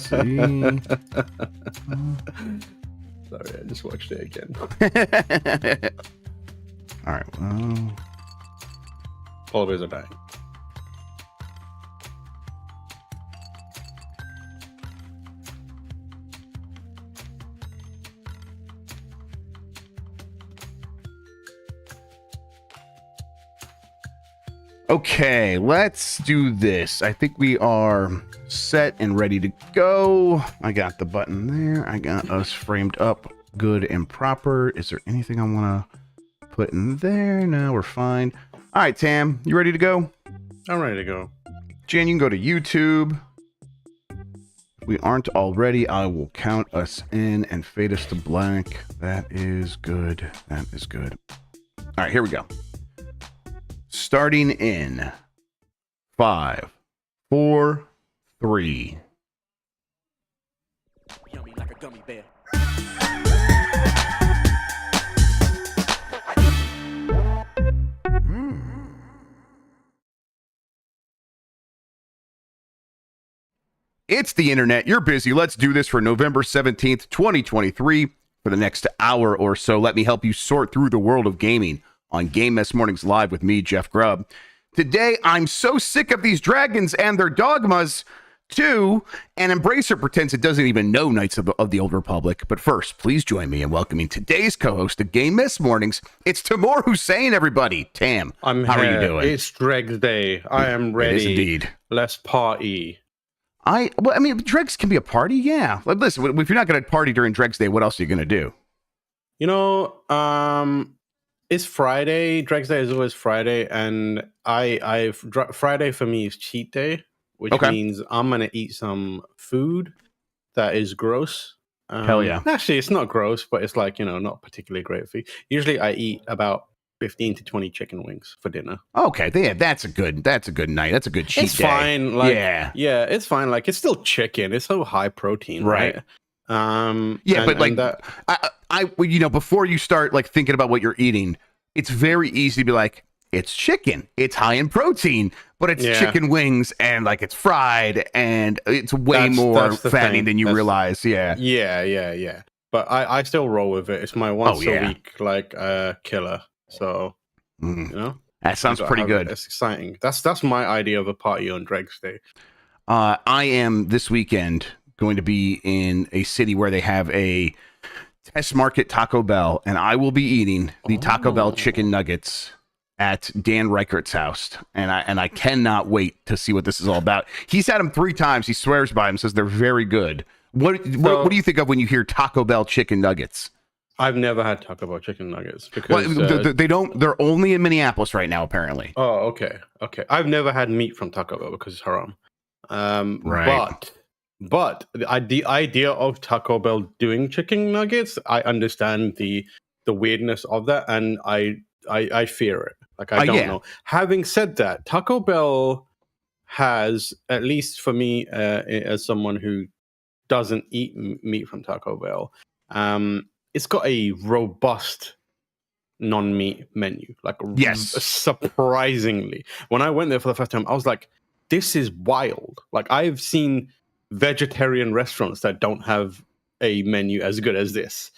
see. Sorry, I just watched it again. All right. Well, Always are dying. okay, let's do this. I think we are set and ready to go. I got the button there. I got us framed up good and proper. Is there anything I want to put in there? No, we're fine. All right, Tam, you ready to go? I'm ready to go. Jan, you can go to YouTube. If we aren't already, I will count us in and fade us to black. That is good. That is good. All right, here we go. Starting in 5, 4, 3. Yummy like a gummy bear. It's the internet. You're busy. Let's do this for November 17th, 2023. For the next hour or so, let me help you sort through the world of gaming on Game Mess Mornings Live with me, Jeff Grubb. Today, I'm so sick of these dragons and their dogmas, too. And Embracer pretends it doesn't even know Knights of the Old Republic. But first, please join me in welcoming today's co-host of Game Mess Mornings. It's Timur Hussein, everybody. Tam, how are you doing? It's Dregsday. I am ready. It is indeed. Let's party. Dregs can be a party, yeah. Like, listen, if you're not going to party during Dregsday, what else are you going to do? You know, it's Friday. Dregsday is always Friday, and Friday for me is cheat day, which means I'm gonna eat some food that is gross. Hell yeah! Actually, it's not gross, but it's like, not particularly great food. Usually, I eat about 15 to 20 chicken wings for dinner. Okay, yeah, that's a good night. That's a good cheat day. It's fine. Yeah, it's fine. Like, it's still chicken. It's so high protein, right? Before you start like thinking about what you're eating, it's very easy to be like, it's chicken, it's high in protein, but it's chicken wings and like it's fried and it's way more fatty than you realize. Yeah. But I still roll with it. It's my once a week killer. So that sounds pretty good. It's exciting. That's my idea of a party on Dregsday. I am this weekend going to be in a city where they have a test market Taco Bell, and I will be eating the Taco Bell chicken nuggets at Dan Reichert's house, and I cannot wait to see what this is all about. He's had them 3 times. He swears by them, says they're very good. What do you think of when you hear Taco Bell chicken nuggets? I've never had Taco Bell chicken nuggets because they're only in Minneapolis right now, apparently. Oh, okay. I've never had meat from Taco Bell because it's haram. Right. But the idea of Taco Bell doing chicken nuggets, I understand the weirdness of that, and I fear it. Like, I don't know. Having said that, Taco Bell has, at least for me, as someone who doesn't eat meat from Taco Bell, it's got a robust non-meat menu. Like, surprisingly. When I went there for the first time, I was like, this is wild. Like, I've seen vegetarian restaurants that don't have a menu as good as this.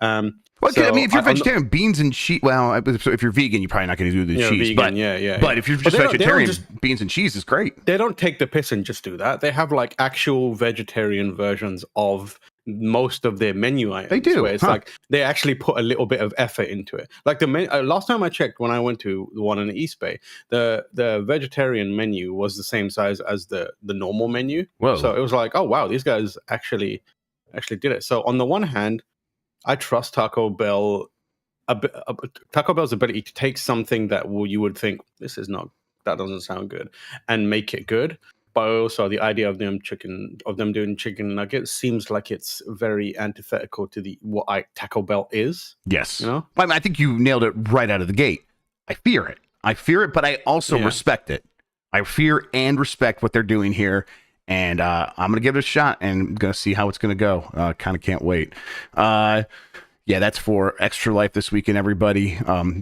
If you're vegetarian, beans and cheese. Well, if you're vegan, you're probably not going to do the cheese. Vegan, but if you're just vegetarian, beans and cheese is great. They don't take the piss and just do that. They have like actual vegetarian versions of most of their menu items. They do. Where it's like they actually put a little bit of effort into it. Like the last time I checked, when I went to the one in the East Bay, the vegetarian menu was the same size as the normal menu. Whoa. So it was like, oh wow, these guys actually did it. So on the one hand, I trust Taco Bell's ability to take something that you would think that doesn't sound good, and make it good. But also the idea of them doing chicken nuggets seems like it's very antithetical to what Taco Bell is. Yes, I think you nailed it right out of the gate. I fear it, but I also respect it. I fear and respect what they're doing here. And I'm going to give it a shot and going to see how it's going to go. Kind of can't wait. Yeah, that's for Extra Life this weekend, everybody.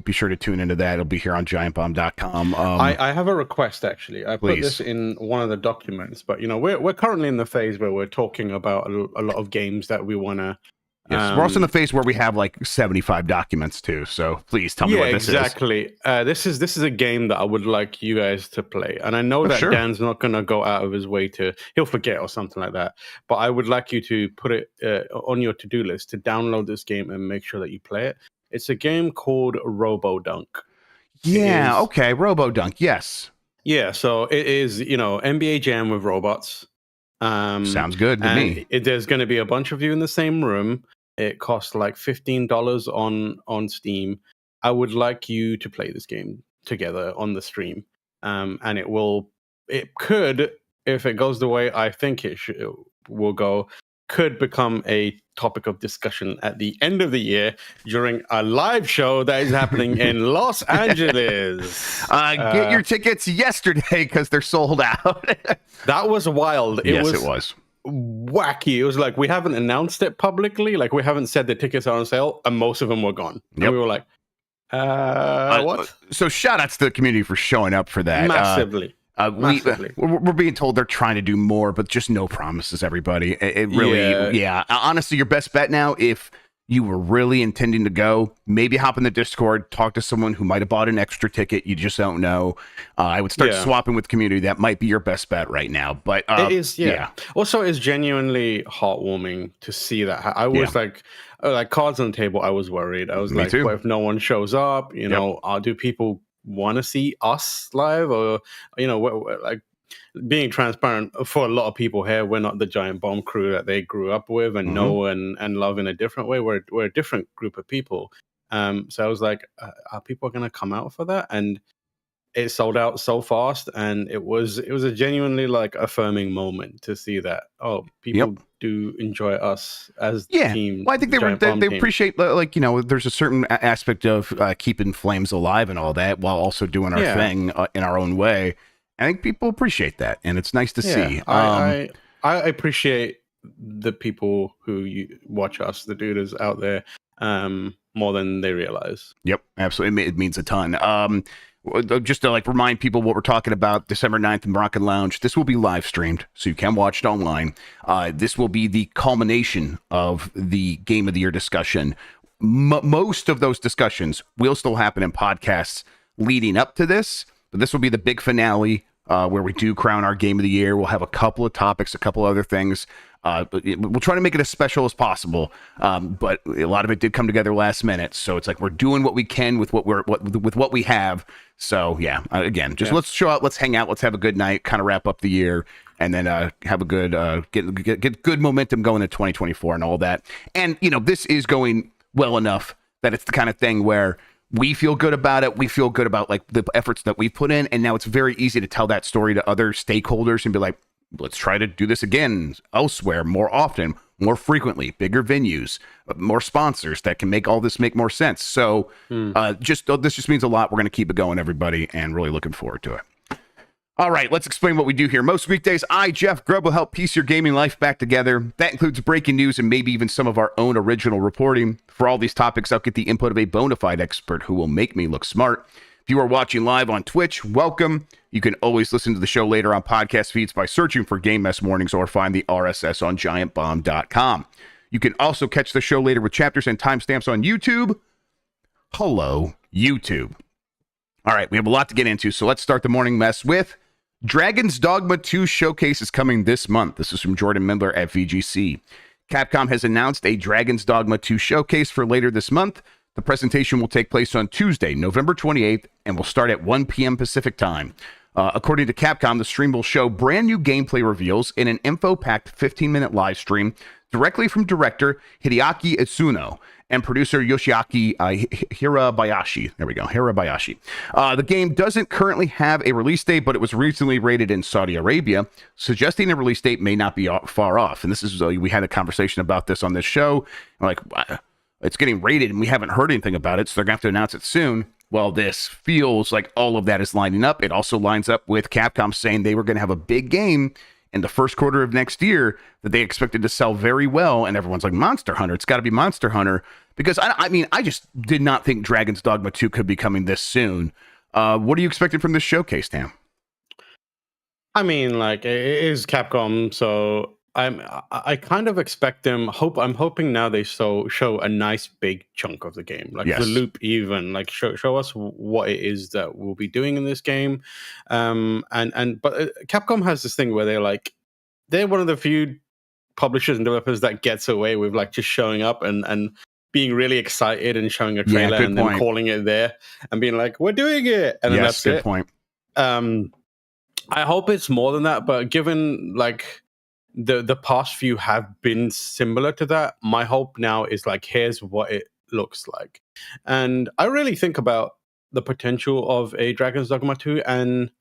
Be sure to tune into that. It'll be here on giantbomb.com. I have a request, actually. I please. put this in one of the documents, but we're currently in the phase where we're talking about a lot of games that we want to. Yes, we're also in the phase where we have like 75 documents too. So please tell me what this exactly. This is a game that I would like you guys to play, and I know that sure. Dan's not going to go out of his way he'll forget or something like that. But I would like you to put it on your to-do list to download this game and make sure that you play it. It's a game called Robo Dunk. Yeah. Okay. Robo Dunk. Yes. Yeah. So it is NBA Jam with robots. Sounds good to me. There's going to be a bunch of you in the same room. It costs like $15 on Steam. I would like you to play this game together on the stream, and it could, if it goes the way I think it will go, could become a topic of discussion at the end of the year during a live show that is happening in Los Angeles. Get your tickets yesterday because they're sold out. That was wild. It was. Wacky. It was like, we haven't announced it publicly, like we haven't said the tickets are on sale, and most of them were gone. Yep. And we were like, what? So shout outs to the community for showing up for that. Massively. We're being told they're trying to do more, but just no promises, everybody. It really, yeah. Honestly, your best bet now, if you were really intending to go, maybe hop in the Discord, talk to someone who might have bought an extra ticket. You just don't know. I would start swapping with community. That might be your best bet right now. But it is, yeah. Also, it's genuinely heartwarming to see that. I was like cards on the table. I was worried. I was what if no one shows up? Do people want to see us live, or like? Being transparent, for a lot of people here, we're not the Giant Bomb crew that they grew up with and know and love in a different way. We're a different group of people. So I was like, are people going to come out for that? And it sold out so fast, and it was a genuinely like affirming moment to see that people do enjoy us as the team. Well, I think they appreciate there's a certain aspect of keeping flames alive and all that while also doing our thing in our own way. I think people appreciate that, and it's nice to see. I appreciate the people who watch us, the dudes out there, more than they realize. Yep, absolutely. It means a ton. Just to remind people what we're talking about, December 9th in Moroccan Lounge, this will be live streamed, so you can watch it online. This will be the culmination of the Game of the Year discussion. Most of those discussions will still happen in podcasts leading up to this, but this will be the big finale where we do crown our Game of the Year. We'll have a couple of topics, a couple other things. We'll try to make it as special as possible, but a lot of it did come together last minute. So it's like we're doing what we can with what we have. So again, let's show up, let's hang out, let's have a good night, kind of wrap up the year, and then have a good get good momentum going into 2024 and all that. And this is going well enough that it's the kind of thing where we feel good about it. We feel good about the efforts that we've put in. And now it's very easy to tell that story to other stakeholders and be like, let's try to do this again elsewhere, more often, more frequently, bigger venues, more sponsors that can make all this make more sense. So this just means a lot. We're going to keep it going, everybody, and really looking forward to it. All right, let's explain what we do here. Most weekdays, I, Jeff Grubb, will help piece your gaming life back together. That includes breaking news and maybe even some of our own original reporting. For all these topics, I'll get the input of a bona fide expert who will make me look smart. If you are watching live on Twitch, welcome. You can always listen to the show later on podcast feeds by searching for Game Mess Mornings or find the RSS on giantbomb.com. You can also catch the show later with chapters and timestamps on YouTube. Hello, YouTube. All right, we have a lot to get into, so let's start the morning mess with Dragon's Dogma 2 showcase is coming this month. This is from Jordan Mindler at VGC. Capcom has announced a Dragon's Dogma 2 showcase for later this month. The presentation will take place on Tuesday, November 28th, and will start at 1 p.m. Pacific time. According to Capcom, the stream will show brand new gameplay reveals in an info-packed 15-minute live stream directly from director Hideaki Itsuno and producer Yoshiaki Hirabayashi. There we go, Hirabayashi. The game doesn't currently have a release date, but it was recently rated in Saudi Arabia, suggesting a release date may not be far off. And this is, we had a conversation about this on this show. Like, it's getting rated and we haven't heard anything about it, so they're going to have to announce it soon. Well, this feels like all of that is lining up. It also lines up with Capcom saying they were going to have a big game in the first quarter of next year that they expected to sell very well, and everyone's like, Monster Hunter, it's got to be Monster Hunter, because I just did not think Dragon's Dogma 2 could be coming this soon. What are you expecting from this showcase, Tam? I mean, like, it is Capcom, so I kind of expect them. I'm hoping now they show a nice big chunk of the game, like Yes. the loop, even like show us what it is that we'll be doing in this game. But Capcom has this thing where they're one of the few publishers and developers that gets away with like just showing up and being really excited and showing a trailer and then calling it there and being like, we're doing it, and then that's good it. Point. I hope it's more than that, but given like the past few have been similar to that, my hope now is like, here's what it looks like. And I really think about the potential of a Dragon's Dogma 2, and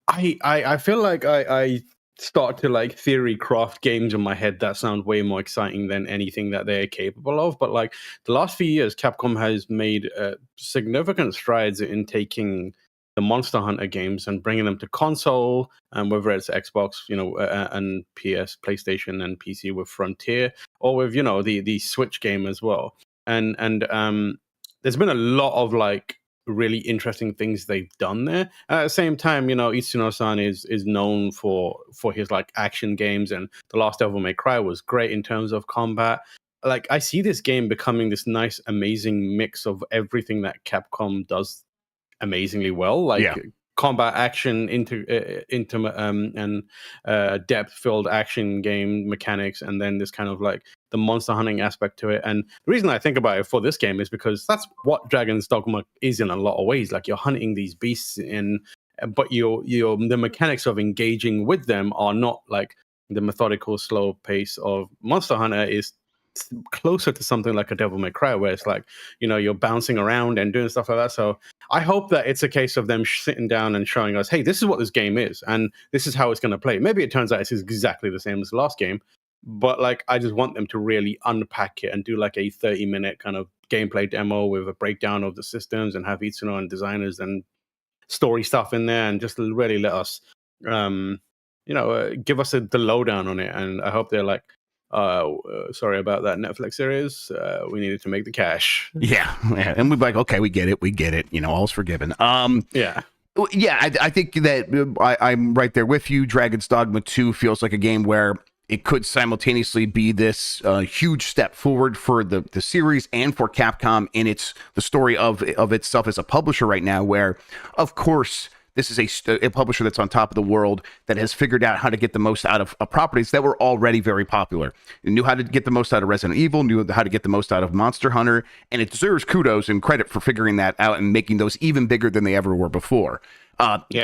I feel like I start to like theory craft games in my head that sound way more exciting than anything that they're capable of. But like the last few years, Capcom has made significant strides in taking the Monster Hunter games and bringing them to console, and whether it's Xbox, and PS, PlayStation, and PC with Frontier, or with the Switch game as well. And there's been a lot of like really interesting things they've done there. At the same time, Itsuno-san is known for his like action games, and The Last Devil May Cry was great in terms of combat. Like, I see this game becoming this nice, amazing mix of everything that Capcom does amazingly well, like combat, action, intimate and depth-filled action game mechanics, and then this kind of like the monster hunting aspect to it. And the reason I think about it for this game is because that's what Dragon's Dogma is in a lot of ways. Like, you're hunting these beasts but the mechanics of engaging with them are not like the methodical, slow pace of Monster Hunter. Is closer to something like a Devil May Cry, where it's like, you're bouncing around and doing stuff like that. So I hope that it's a case of them sitting down and showing us, hey, this is what this game is, and this is how it's going to play. Maybe it turns out it's exactly the same as the last game, but like, I just want them to really unpack it and do like a 30-minute kind of gameplay demo with a breakdown of the systems, and have Itsuno and designers and story stuff in there, and just really let us give us the lowdown on it. And I hope they're like, sorry about that Netflix series, we needed to make the cash. Yeah, and we'd be like, okay, we get it, all's forgiven. I think that I'm right there with you. Dragon's Dogma 2 feels like a game where it could simultaneously be this huge step forward for the series and for Capcom in the story of itself as a publisher right now, where, of course, this is a publisher that's on top of the world, that has figured out how to get the most out of properties that were already very popular. It knew how to get the most out of Resident Evil, knew how to get the most out of Monster Hunter, and it deserves kudos and credit for figuring that out and making those even bigger than they ever were before.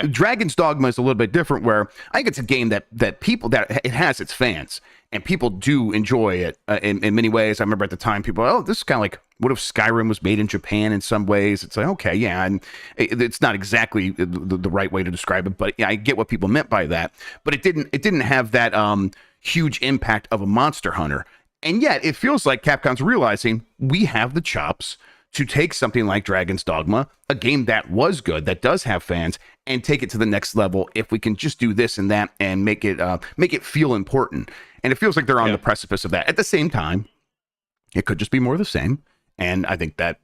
Dragon's Dogma is a little bit different, where I think it's a game that it has its fans, and people do enjoy it in many ways. I remember at the time people, this is kind of like, what if Skyrim was made in Japan in some ways? It's like, okay, yeah, and it's not exactly the right way to describe it, but yeah, I get what people meant by that. But it didn't have that huge impact of a Monster Hunter, and yet it feels like Capcom's realizing we have the chops to take something like Dragon's Dogma, a game that was good, that does have fans, and take it to the next level if we can just do this and that and make it feel important. And it feels like they're on the precipice of that. At the same time, it could just be more of the same. And I think that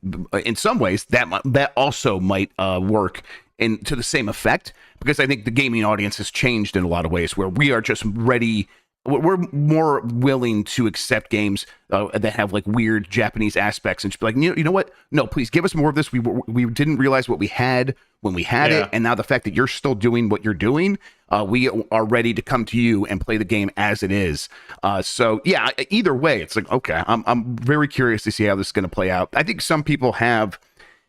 in some ways that also might work to the same effect, because I think the gaming audience has changed in a lot of ways, where we are just ready. We're more willing to accept games that have like weird Japanese aspects, and just be like, you know what? No, please give us more of this. We didn't realize what we had when we had it, and now the fact that you're still doing what you're doing, we are ready to come to you and play the game as it is. So yeah, either way, it's like, okay, I'm very curious to see how this is going to play out. I think some people have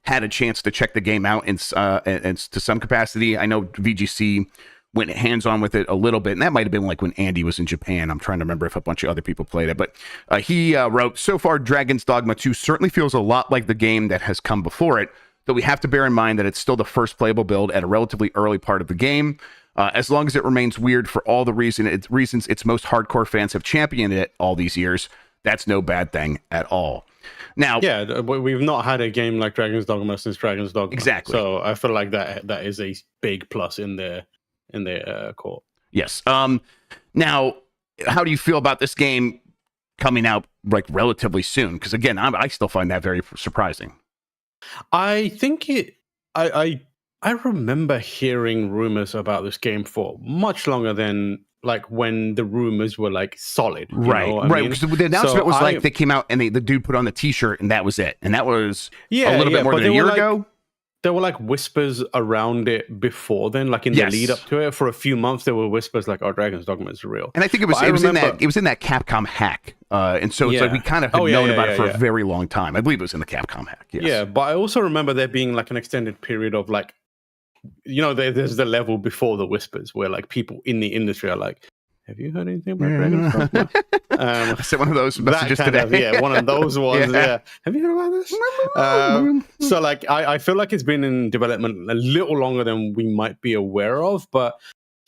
had a chance to check the game out in to some capacity. I know VGC went hands-on with it a little bit, and that might have been like when Andy was in Japan. I'm trying to remember if a bunch of other people played it, but he wrote, so far, Dragon's Dogma 2 certainly feels a lot like the game that has come before it, though we have to bear in mind that it's still the first playable build at a relatively early part of the game. As long as it remains weird for all the reasons its most hardcore fans have championed it all these years, that's no bad thing at all. Now, we've not had a game like Dragon's Dogma since Dragon's Dogma. Exactly. So I feel like that is a big plus in their court. Yes. Now, how do you feel about this game coming out like relatively soon? Because again, I still find that very surprising. I think I remember hearing rumors about this game for much longer than like when the rumors were like solid. Right. Because the announcement was like they came out and the dude put on the T-shirt and that was it. And that was a little bit more than a year ago. There were like whispers around it before then, like in the lead up to it. For a few months, there were whispers like, "Oh, Dragon's Dogma is real." And I think it was in that Capcom hack, and so it's like we kind of had known about it for a very long time. I believe it was in the Capcom hack. Yes. Yeah, but I also remember there being like an extended period of like, there's the level before the whispers where like people in the industry are like, "Have you heard anything about Dragon's Dogma?" I sent one of those messages today. One of those ones. Yeah. Have you heard about this? So like, I feel like it's been in development a little longer than we might be aware of. But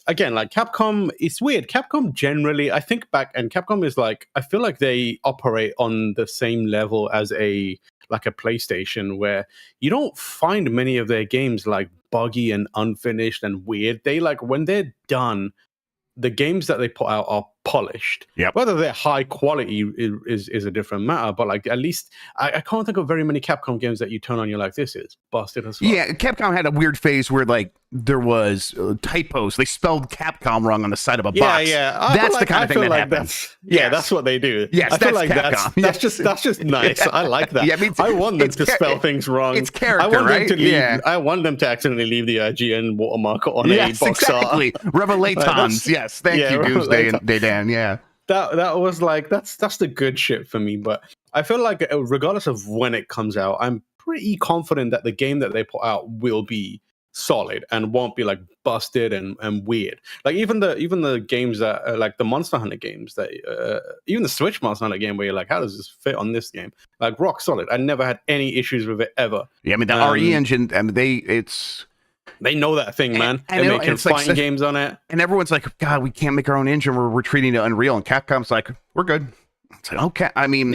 again, like Capcom, it's weird. Capcom generally, I think back, and Capcom is like, I feel like they operate on the same level as a PlayStation, where you don't find many of their games like buggy and unfinished and weird. They like, when they're done, the games that they put out are polished. Yep. Whether they're high quality is a different matter, but like at least I can't think of very many Capcom games that you turn on, you're like, this is busted as fuck. Yeah, Capcom had a weird phase where like there was typos. They spelled Capcom wrong on the side of a box. Yeah. That's the kind of thing that happens. That's what they do. Yes, I feel that's like Capcom. that's just nice. I like that. Yeah, I want them to spell things wrong. It's character, I want them to leave. Yeah. I want them to accidentally leave the IGN watermark on a box exactly. Revelatons. Yes, thank you, Doomsday and Dan. Yeah. That was like that's the good shit for me. But I feel like regardless of when it comes out, I'm pretty confident that the game that they put out will be solid and won't be like busted and weird. Like even the games that like the Monster Hunter games that even the Switch Monster Hunter game where you're like, how does this fit on this game? Like rock solid. I never had any issues with it ever. Yeah, I mean the RE engine. I mean they know that thing, man. They're making fighting games on it. And everyone's like, God, we can't make our own engine. We're retreating to Unreal. And Capcom's like, we're good. It's like, okay. I mean,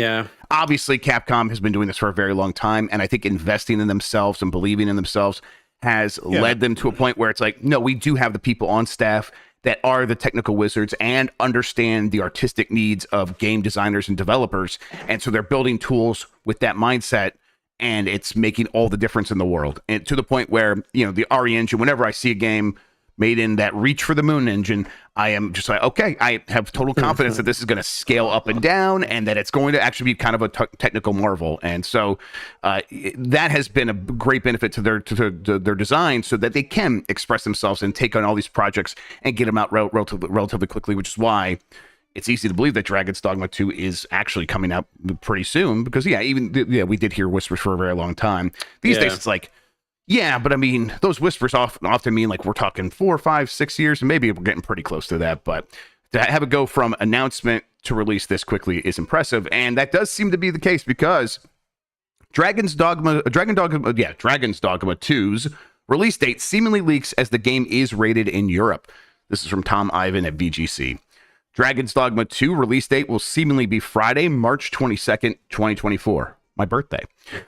obviously Capcom has been doing this for a very long time. And I think investing in themselves and believing in themselves has led them to a point where it's like, no, we do have the people on staff that are the technical wizards and understand the artistic needs of game designers and developers. And so they're building tools with that mindset. And it's making all the difference in the world. And to the point where, the RE engine, whenever I see a game made in that Reach for the Moon engine, I am just like, okay, I have total confidence that this is going to scale up and down and that it's going to actually be kind of a technical marvel. And so that has been a great benefit to their design so that they can express themselves and take on all these projects and get them out relatively quickly, which is why it's easy to believe that Dragon's Dogma 2 is actually coming out pretty soon because, we did hear whispers for a very long time. These days, it's like, but I mean, those whispers often mean like we're talking 4, 5, 6 years, and maybe we're getting pretty close to that. But to have it go from announcement to release this quickly is impressive. And that does seem to be the case because Dragon's Dogma 2's release date seemingly leaks as the game is rated in Europe. This is from Tom Ivan at VGC. Dragon's Dogma 2 release date will seemingly be Friday, March 22nd, 2024. My birthday.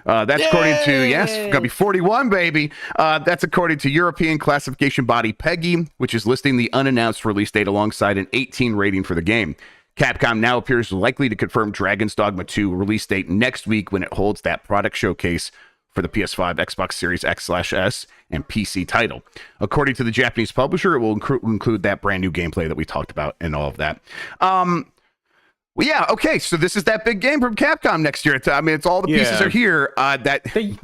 That's according to, gonna be 41, baby. That's according to European classification body PEGI, which is listing the unannounced release date alongside an 18 rating for the game. Capcom now appears likely to confirm Dragon's Dogma 2 release date next week when it holds that product showcase for the PS5, Xbox Series X/S, and PC title. According to the Japanese publisher, it will include that brand new gameplay that we talked about and all of that. Okay, so this is that big game from Capcom next year. It's all the pieces are here. They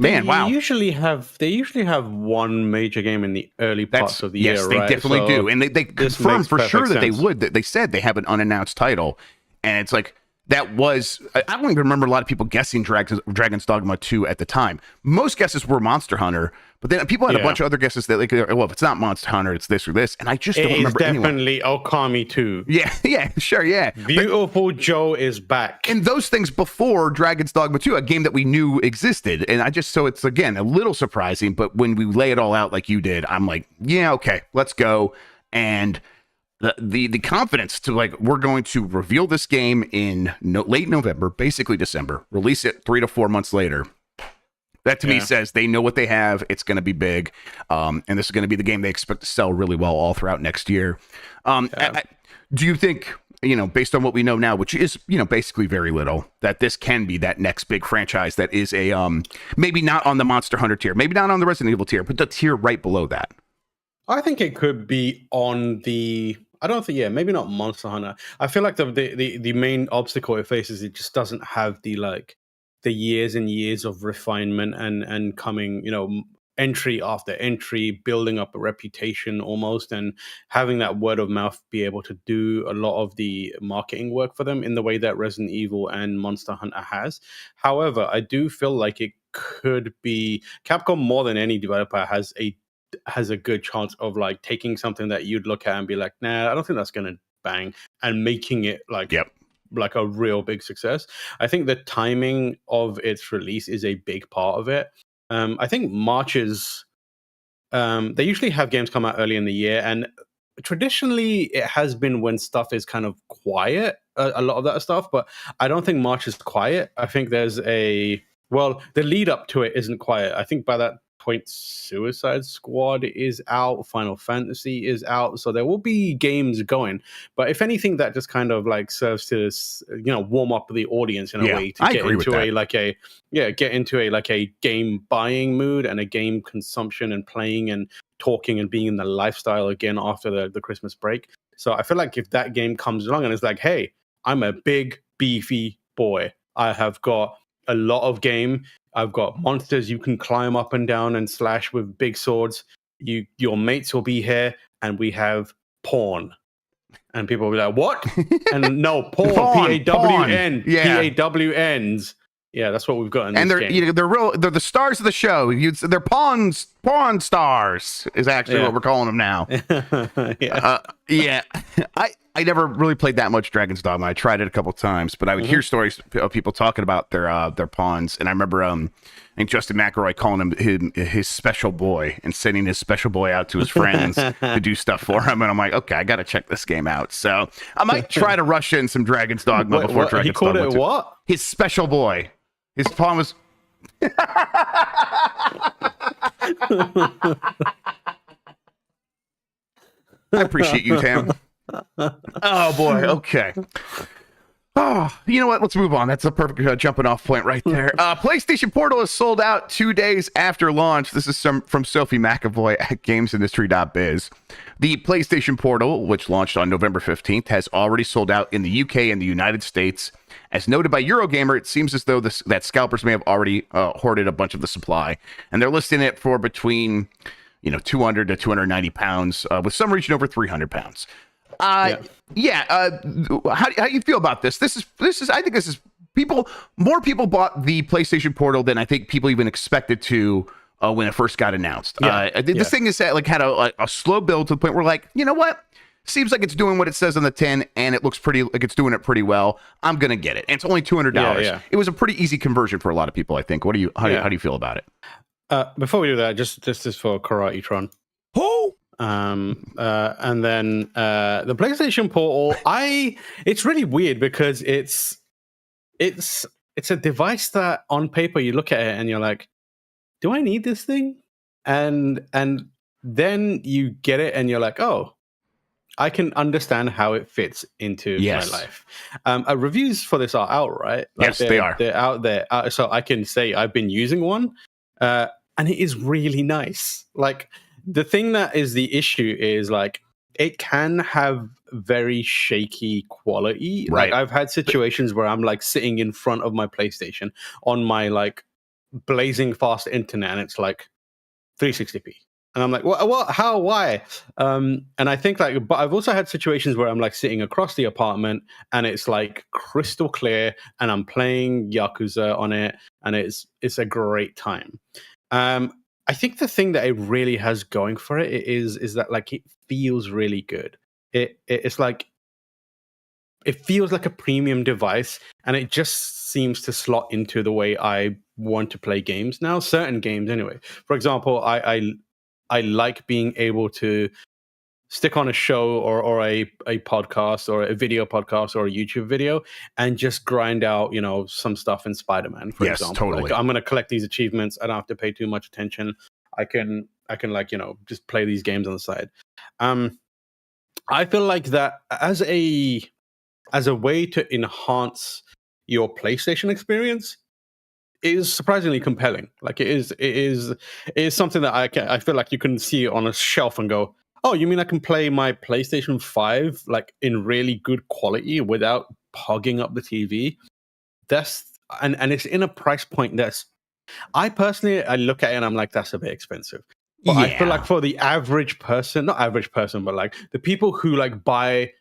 usually have one major game in the early parts of the year, right? Yes, they definitely do. And they confirmed for sure that they would. They said they have an unannounced title. And it's like, that was, I don't even remember a lot of people guessing Dragon's Dogma 2 at the time. Most guesses were Monster Hunter, but then people had a bunch of other guesses that like, well, if it's not Monster Hunter, it's this or this, and I just don't remember anyone. It's definitely Okami 2. Yeah, sure, yeah. Beautiful Joe is back. And those things before Dragon's Dogma 2, a game that we knew existed, and so it's, again, a little surprising, but when we lay it all out like you did, I'm like, yeah, okay, let's go, and the confidence to like, we're going to reveal this game in late November, basically December, release it 3 to 4 months later. That to me says they know what they have. It's going to be big. And this is going to be the game they expect to sell really well all throughout next year. Do you think, based on what we know now, which is, basically very little, that this can be that next big franchise that is a, maybe not on the Monster Hunter tier, maybe not on the Resident Evil tier, but the tier right below that? I think it could be on the... I don't think, maybe not Monster Hunter. I feel like the main obstacle it faces, it just doesn't have the years and years of refinement and coming, entry after entry, building up a reputation almost, and having that word of mouth be able to do a lot of the marketing work for them in the way that Resident Evil and Monster Hunter has. However, I do feel like it could be Capcom, more than any developer, has a good chance of taking something that you'd look at and be like, nah, I don't think that's going to bang, and making it like a real big success. I think the timing of its release is a big part of it. I think Marches, they usually have games come out early in the year, and traditionally it has been when stuff is kind of quiet, a lot of that stuff, but I don't think March is quiet. I think there's the lead up to it isn't quiet. I think by that point, Suicide Squad is out, Final Fantasy is out, so there will be games going. But if anything, that just kind of serves to warm up the audience in a way to get into a game buying mood and a game consumption and playing and talking and being in the lifestyle again after the Christmas break. So I feel like if that game comes along and it's like, hey, I'm a big beefy boy, I have got a lot of game. I've got monsters you can climb up and down and slash with big swords. Your mates will be here, and we have porn. And people will be like, what? And no, porn. P-A-W-N. P-A-W-Ns. Yeah, that's what we've got in this game. They're the stars of the show. They're pawn stars is actually what we're calling them now. I never really played that much Dragon's Dogma. I tried it a couple times, but I would hear stories of people talking about their pawns. And I remember I think Justin McElroy calling him his special boy and sending his special boy out to his friends to do stuff for him. And I'm like, okay, I got to check this game out. So I might try to rush in some Dragon's Dogma before Dragon's Dogma. He called it what? His special boy. His pawn was... I appreciate you, Tam. Oh, boy. Okay. Oh, you know what? Let's move on. That's a perfect jumping off point right there. PlayStation Portal is sold out 2 days after launch. This is from Sophie McAvoy at GamesIndustry.biz. The PlayStation Portal, which launched on November 15th, has already sold out in the UK and the United States. As noted by Eurogamer, it seems as though that scalpers may have already hoarded a bunch of the supply, and they're listing it for between 200 to 290 pounds, with some reaching over 300 pounds. How do you feel about this? This is I think this is more people bought the PlayStation Portal than I think people even expected to when it first got announced. This thing is had a slow build to the point where you know what? Seems like it's doing what it says on the tin, and it looks it's doing it pretty well. I'm gonna get it. And it's only $200. It was a pretty easy conversion for a lot of people, I think. How do you feel about it? Before we do that, just this for Karate-tron. Oh. And then the PlayStation Portal, it's really weird because it's a device that on paper you look at it and you're like, do I need this thing? And then you get it and you're like, oh, I can understand how it fits into my life. Reviews for this are out, right? Yes, they are. They're out there. So I can say I've been using one, and it is really nice. The thing that is the issue is it can have very shaky quality. Right. I've had situations where I'm sitting in front of my PlayStation on my blazing fast internet, and it's 360p. And I'm like, what? How? Why? And I think but I've also had situations where I'm sitting across the apartment and it's crystal clear, and I'm playing Yakuza on it, and it's a great time. I think the thing that it really has going for it is that it feels really good. It's it feels like a premium device, and it just seems to slot into the way I want to play games now. Certain games, anyway. For example, I like being able to stick on a show or a podcast or a video podcast or a YouTube video and just grind out, some stuff in Spider-Man, for example. Totally. Like, I'm going to collect these achievements. I don't have to pay too much attention. I can like, just play these games on the side. I feel like that as a way to enhance your PlayStation experience is surprisingly compelling. Like, it is something that I feel like you can see on a shelf and go, oh, you mean I can play my PlayStation 5 like in really good quality without hogging up the TV? And it's in a price point that's, I look at it and I'm like, that's a bit expensive. But I feel like for the average person, not average person, but like the people who like buy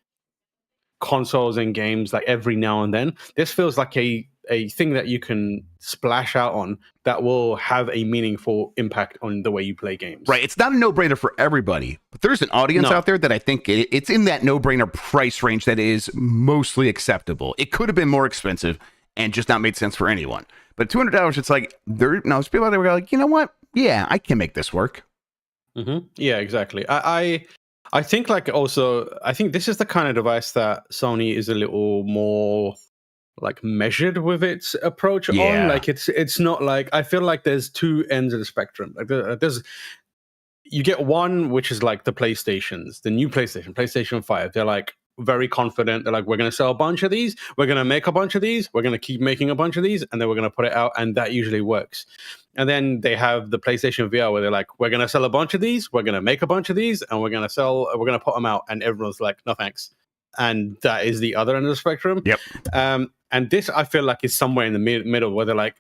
consoles and games like every now and then, this feels like a thing that you can splash out on that will have a meaningful impact on the way you play games. Right. It's not a no-brainer for everybody, but there's an audience out there that I think it's in that no-brainer price range that is mostly acceptable. It could have been more expensive and just not made sense for anyone. But $200, it's like, there's people out there who are like, you know what? Yeah, I can make this work. Mm-hmm. Yeah, exactly. I think like also, I think this is the kind of device that Sony is a little more like measured with its approach on. Like it's not like, I feel like there's two ends of the spectrum. Like there's you get one which is like the PlayStations, the new PlayStation 5. They're like very confident. They're like, we're going to sell a bunch of these, we're going to make a bunch of these, we're going to keep making a bunch of these, and then we're going to put it out, and that usually works. And then they have the PlayStation VR where they're like, we're going to sell a bunch of these, we're going to make a bunch of these, and we're going to put them out, and everyone's like, no thanks. And that is the other end of the spectrum. Yep. And this, I feel like, is somewhere in the middle where they're like,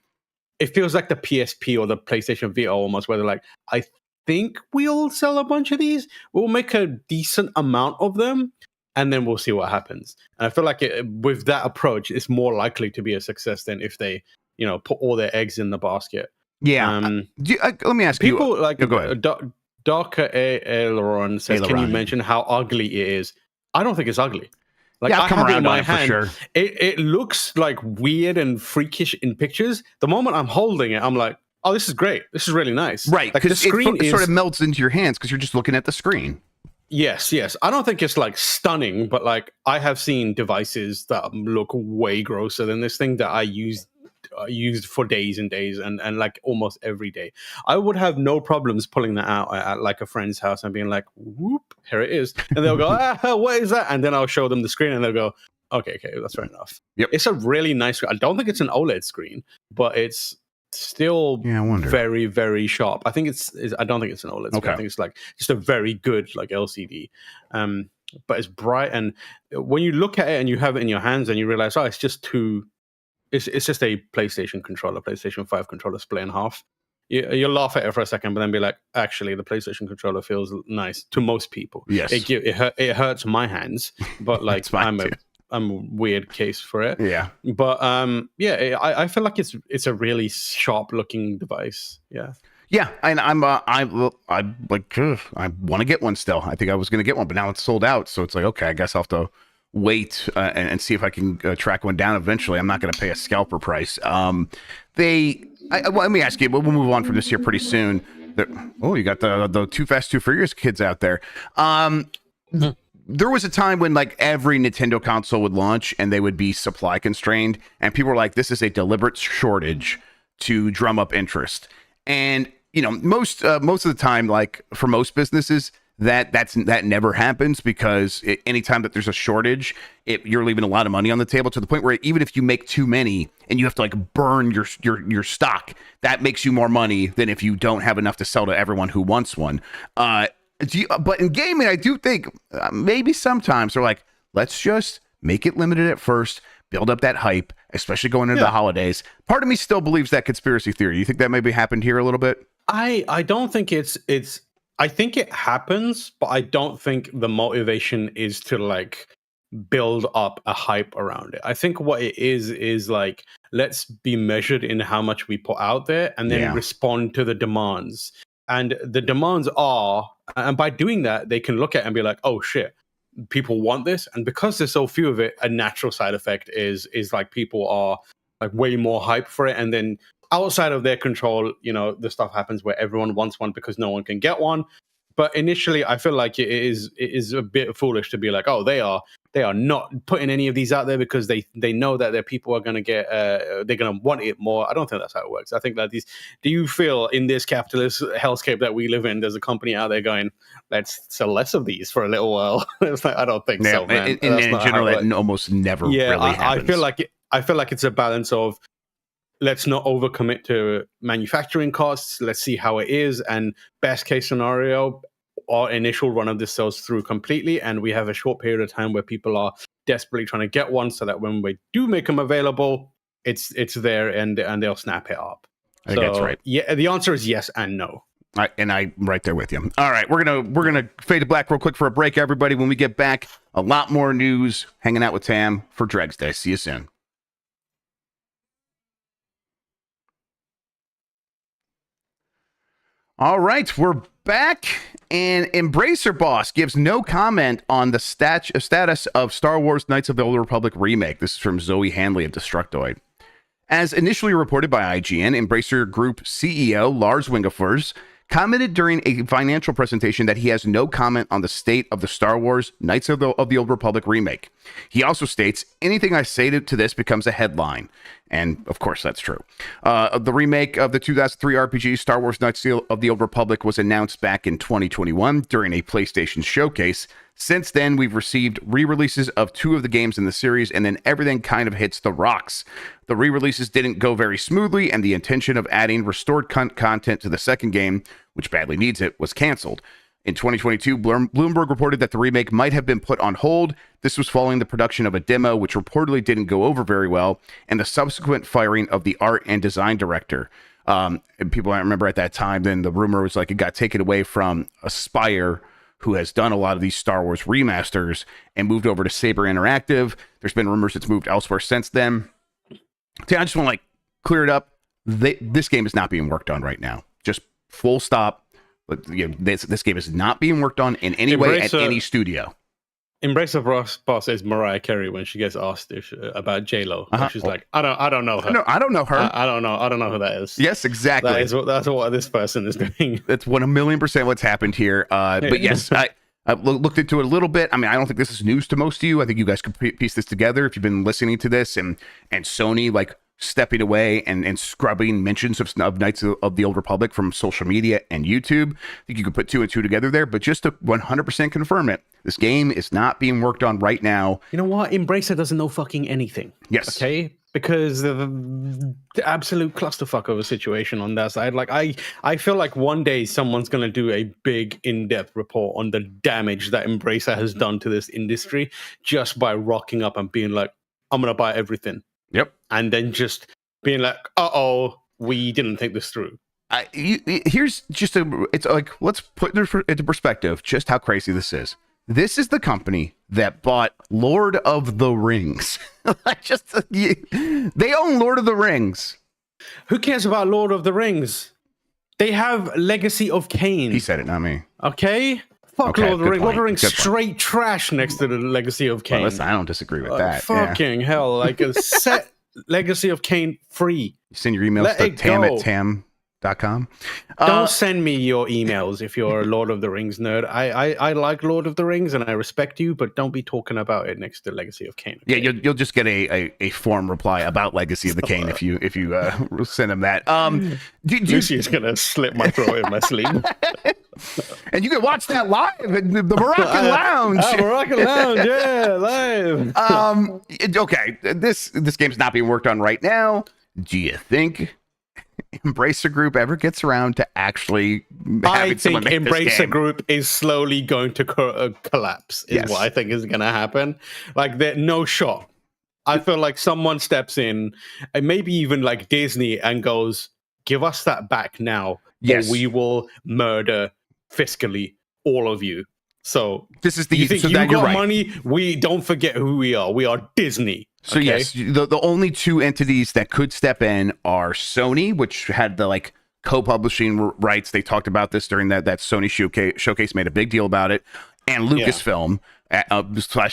it feels like the PSP or the PlayStation VR almost, where they're like, I think we'll sell a bunch of these, we'll make a decent amount of them, and then we'll see what happens. And I feel like with that approach, it's more likely to be a success than if they, put all their eggs in the basket. Yeah. Let me ask people you. like go ahead. Darker Aileron says, can you mention how ugly it is? I don't think it's ugly. Like, I'll come around in my on it hand. for sure. It looks like weird and freakish in pictures. The moment I'm holding it, I'm like, oh, this is great. This is really nice. Right. Like, the screen sort of melts into your hands because you're just looking at the screen. Yes. I don't think it's like stunning, but like I have seen devices that look way grosser than this thing that I used for days and days and like almost every day. I would have no problems pulling that out at like a friend's house and being like, whoop, here it is. And they'll go, what is that? And then I'll show them the screen and they'll go, okay, that's fair enough. Yep. It's a really nice screen. I don't think it's an OLED screen, but it's still very, very sharp. I think I don't think it's an OLED screen. Okay. I think it's like just a very good like LCD. But it's bright, and when you look at it and you have it in your hands and you realize, it's just it's just a PlayStation 5 controller split in half. You'll laugh at it for a second, but then be like, actually, the PlayStation controller feels nice to most people. Yes. It hurts my hands, but like I'm a weird case for it. Yeah. But I feel like it's a really sharp looking device. Yeah. Yeah, and I want to get one still. I think I was going to get one, but now it's sold out. So it's like, okay, I guess I'll have to wait and see if I can track one down eventually. I'm not going to pay a scalper price. Let me ask you. We'll move on from this here pretty soon. You got the Too Fast, Too Furious kids out there. There was a time when like every Nintendo console would launch and they would be supply constrained, and people were like, "This is a deliberate shortage to drum up interest." And most of the time, like for most businesses, that never happens, because anytime that there's a shortage, you're leaving a lot of money on the table, to the point where even if you make too many and you have to like burn your stock, that makes you more money than if you don't have enough to sell to everyone who wants one. But in gaming, I do think maybe sometimes they're like, let's just make it limited at first, build up that hype, especially going into the holidays. Part of me still believes that conspiracy theory. You think that maybe happened here a little bit? I don't think it's I think it happens, but I don't think the motivation is to like build up a hype around it. I think what it is like, let's be measured in how much we put out there and then respond to the demands. And the demands are, and by doing that, they can look at it and be like, oh shit, people want this. And because there's so few of it, a natural side effect is like people are like way more hype for it. And then outside of their control, the stuff happens where everyone wants one because no one can get one. But initially, I feel like it is a bit foolish to be like, oh, they are not putting any of these out there because they know that their people are going to get they're going to want it more. I don't think that's how it works. I think that do you feel in this capitalist hellscape that we live in, there's a company out there going, let's sell less of these for a little while? It's like, I don't think so, man. In general, it almost never really happens. I feel like it's a balance of, let's not overcommit to manufacturing costs. Let's see how it is. And best case scenario, our initial run of this sells through completely. And we have a short period of time where people are desperately trying to get one so that when we do make them available, it's there and they'll snap it up. I think that's right. Yeah, the answer is yes and no. And I'm right there with you. All right, we're gonna fade to black real quick for a break, everybody. When we get back, a lot more news. Hanging out with Tam for Dregsday. See you soon. All right, we're back, and Embracer Boss gives no comment on the status of Star Wars Knights of the Old Republic remake. This is from Zoe Hanley of Destructoid. As initially reported by IGN, Embracer Group CEO Lars Wingefors commented during a financial presentation that he has no comment on the state of the Star Wars Knights of the Old Republic remake. He also states, anything I say to this becomes a headline. And of course, that's true. The remake of the 2003 RPG Star Wars Knights of the Old Republic was announced back in 2021 during a PlayStation showcase. Since then, we've received re-releases of 2 of the games in the series, and then everything kind of hits the rocks. The re-releases didn't go very smoothly, and the intention of adding restored content to the second game, which badly needs it, was canceled. In 2022, Bloomberg reported that the remake might have been put on hold. This was following the production of a demo, which reportedly didn't go over very well, and the subsequent firing of the art and design director. And people I remember at that time, then the rumor was like it got taken away from Aspyr, who has done a lot of these Star Wars remasters, and moved over to Saber Interactive. There's been rumors it's moved elsewhere since then. I just want to clear it up. This game is not being worked on right now. Just full stop. But this game is not being worked on in any way at any studio. Embracer Boss is Mariah Carey when she gets asked about J-Lo. She's like, I don't know her. No, I don't know her. I don't know who that is. Yes, exactly. That's what this person is doing. That's 1,000,000% what's happened here. But yes, I looked into it a little bit. I mean, I don't think this is news to most of you. I think you guys could piece this together if you've been listening to this, and Sony stepping away and scrubbing mentions of Knights of the Old Republic from social media and YouTube. I think you could put 2 and 2 together there, but just to 100% confirm it, this game is not being worked on right now. You know what? Embracer doesn't know fucking anything. Yes. Okay? Because the absolute clusterfuck of a situation on that side. I feel like one day someone's going to do a big in-depth report on the damage that Embracer has done to this industry just by rocking up and being like, I'm going to buy everything. Yep. And then just being like, we didn't think this through. Here's just it's like, let's put it into perspective just how crazy this is. This is the company that bought Lord of the Rings. They own Lord of the Rings. Who cares about Lord of the Rings? They have Legacy of Kain. He said it, not me. Okay? Fuck Lord of the Rings. Lord of the Rings Good straight point. Trash next to the Legacy of Kain. Well, listen, I don't disagree with that. Fucking hell. Set Legacy of Kain free. You send your emails to tam@tam.com. Don't send me your emails if you're a Lord of the Rings nerd. I like Lord of the Rings and I respect you, but don't be talking about it next to Legacy of Kain. Okay? Yeah, you'll just get a form reply about Legacy of the Kain if you send them that. Lucy's gonna slit my throat in my sleep. And you can watch that live at the Moroccan Lounge. Moroccan Lounge, yeah, live. Okay, this game's not being worked on right now. Do you think Embracer Group ever gets around to actually having someone make this game? I think Embracer Group is slowly going to collapse, is what I think is going to happen. No shot. I feel like someone steps in, and maybe even like Disney, and goes, give us that back now, or we will murder fiscally all of you. So this is the you think so you that got you're right. Money? We don't forget who we are. We are Disney. So okay? yes, the only 2 entities that could step in are Sony, which had the co-publishing rights. They talked about this during that Sony showcase, made a big deal about it, and Lucasfilm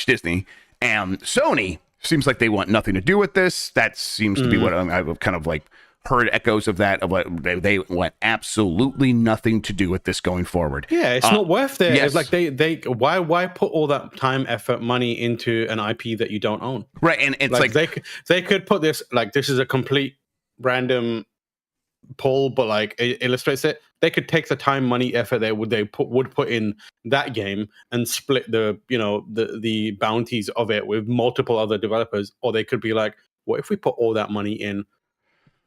/ Disney. And Sony seems like they want nothing to do with this. That seems to be what I'm kind of heard echoes of that, of what they want absolutely nothing to do with this going forward. Yeah, it's not worth it. Yes. It's like they why put all that time, effort, money into an IP that you don't own? Right, and it's like they could put this, like, this is a complete random pull, but like it illustrates it. They could take the time, money, effort they would put in that game and split the the bounties of it with multiple other developers, or they could be like, what if we put all that money in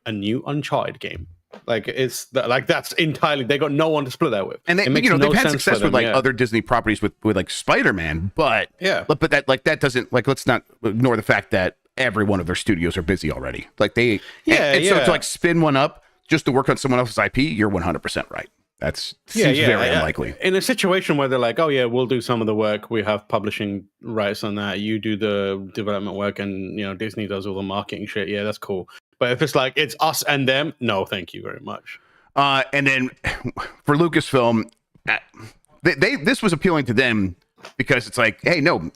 a new Uncharted game? Like, that's entirely, they got no one to split that with, and they've had success with other Disney properties with like Spider-Man, but that doesn't, like, let's not ignore the fact that every one of their studios are busy already. Like so to like spin one up just to work on someone else's IP, you're 100% right. That's seems very unlikely. In a situation where they're like, oh yeah, we'll do some of the work, we have publishing rights on that, you do the development work, and Disney does all the marketing shit, yeah, that's cool. But if it's like it's us and them, no, thank you very much. And then for Lucasfilm, this was appealing to them because it's like, hey, no,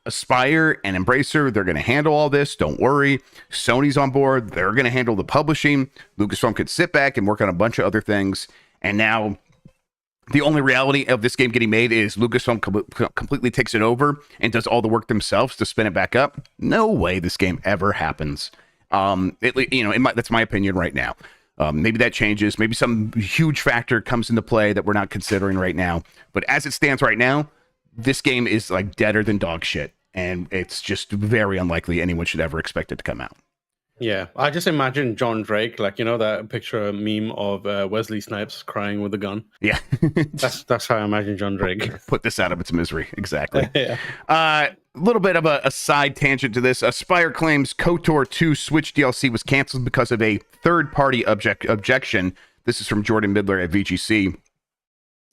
Aspire and Embracer, they're going to handle all this. Don't worry. Sony's on board. They're going to handle the publishing. Lucasfilm could sit back and work on a bunch of other things. And now the only reality of this game getting made is Lucasfilm completely takes it over and does all the work themselves to spin it back up. No way this game ever happens. That's my opinion right now. Maybe that changes. Maybe some huge factor comes into play that we're not considering right now. But as it stands right now, this game is like deader than dog shit. And it's just very unlikely anyone should ever expect it to come out. Yeah, I just imagine John Drake, like, that picture meme of Wesley Snipes crying with a gun. Yeah. that's how I imagine John Drake. Put this out of its misery. Exactly. Yeah. A little bit of a side tangent to this. Aspire claims KOTOR 2 Switch DLC was canceled because of a third-party objection. This is from Jordan Midler at VGC.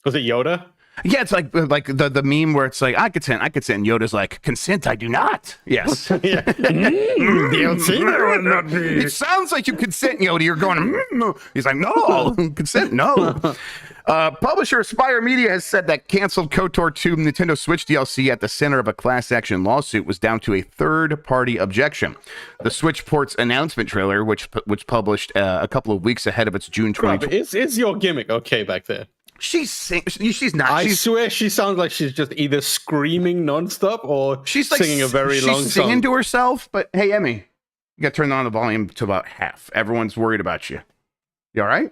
Was it Yoda? Yeah, it's like the meme where it's like, I consent. And Yoda's like, consent, I do not. Yes. DLC? It sounds like you consent, Yoda. You're going, He's like, no, consent, no. Publisher Aspire Media has said that canceled KOTOR 2 Nintendo Switch DLC at the center of a class action lawsuit was down to a third-party objection. The Switch port's announcement trailer, which published a couple of weeks ahead of its June 2020. Is your gimmick okay back there? She's not. I swear she sounds like she's just either screaming nonstop or she's like singing a very long song. She's singing to herself, but hey, Emmy, you got to turn on the volume to about half. Everyone's worried about you. You all right?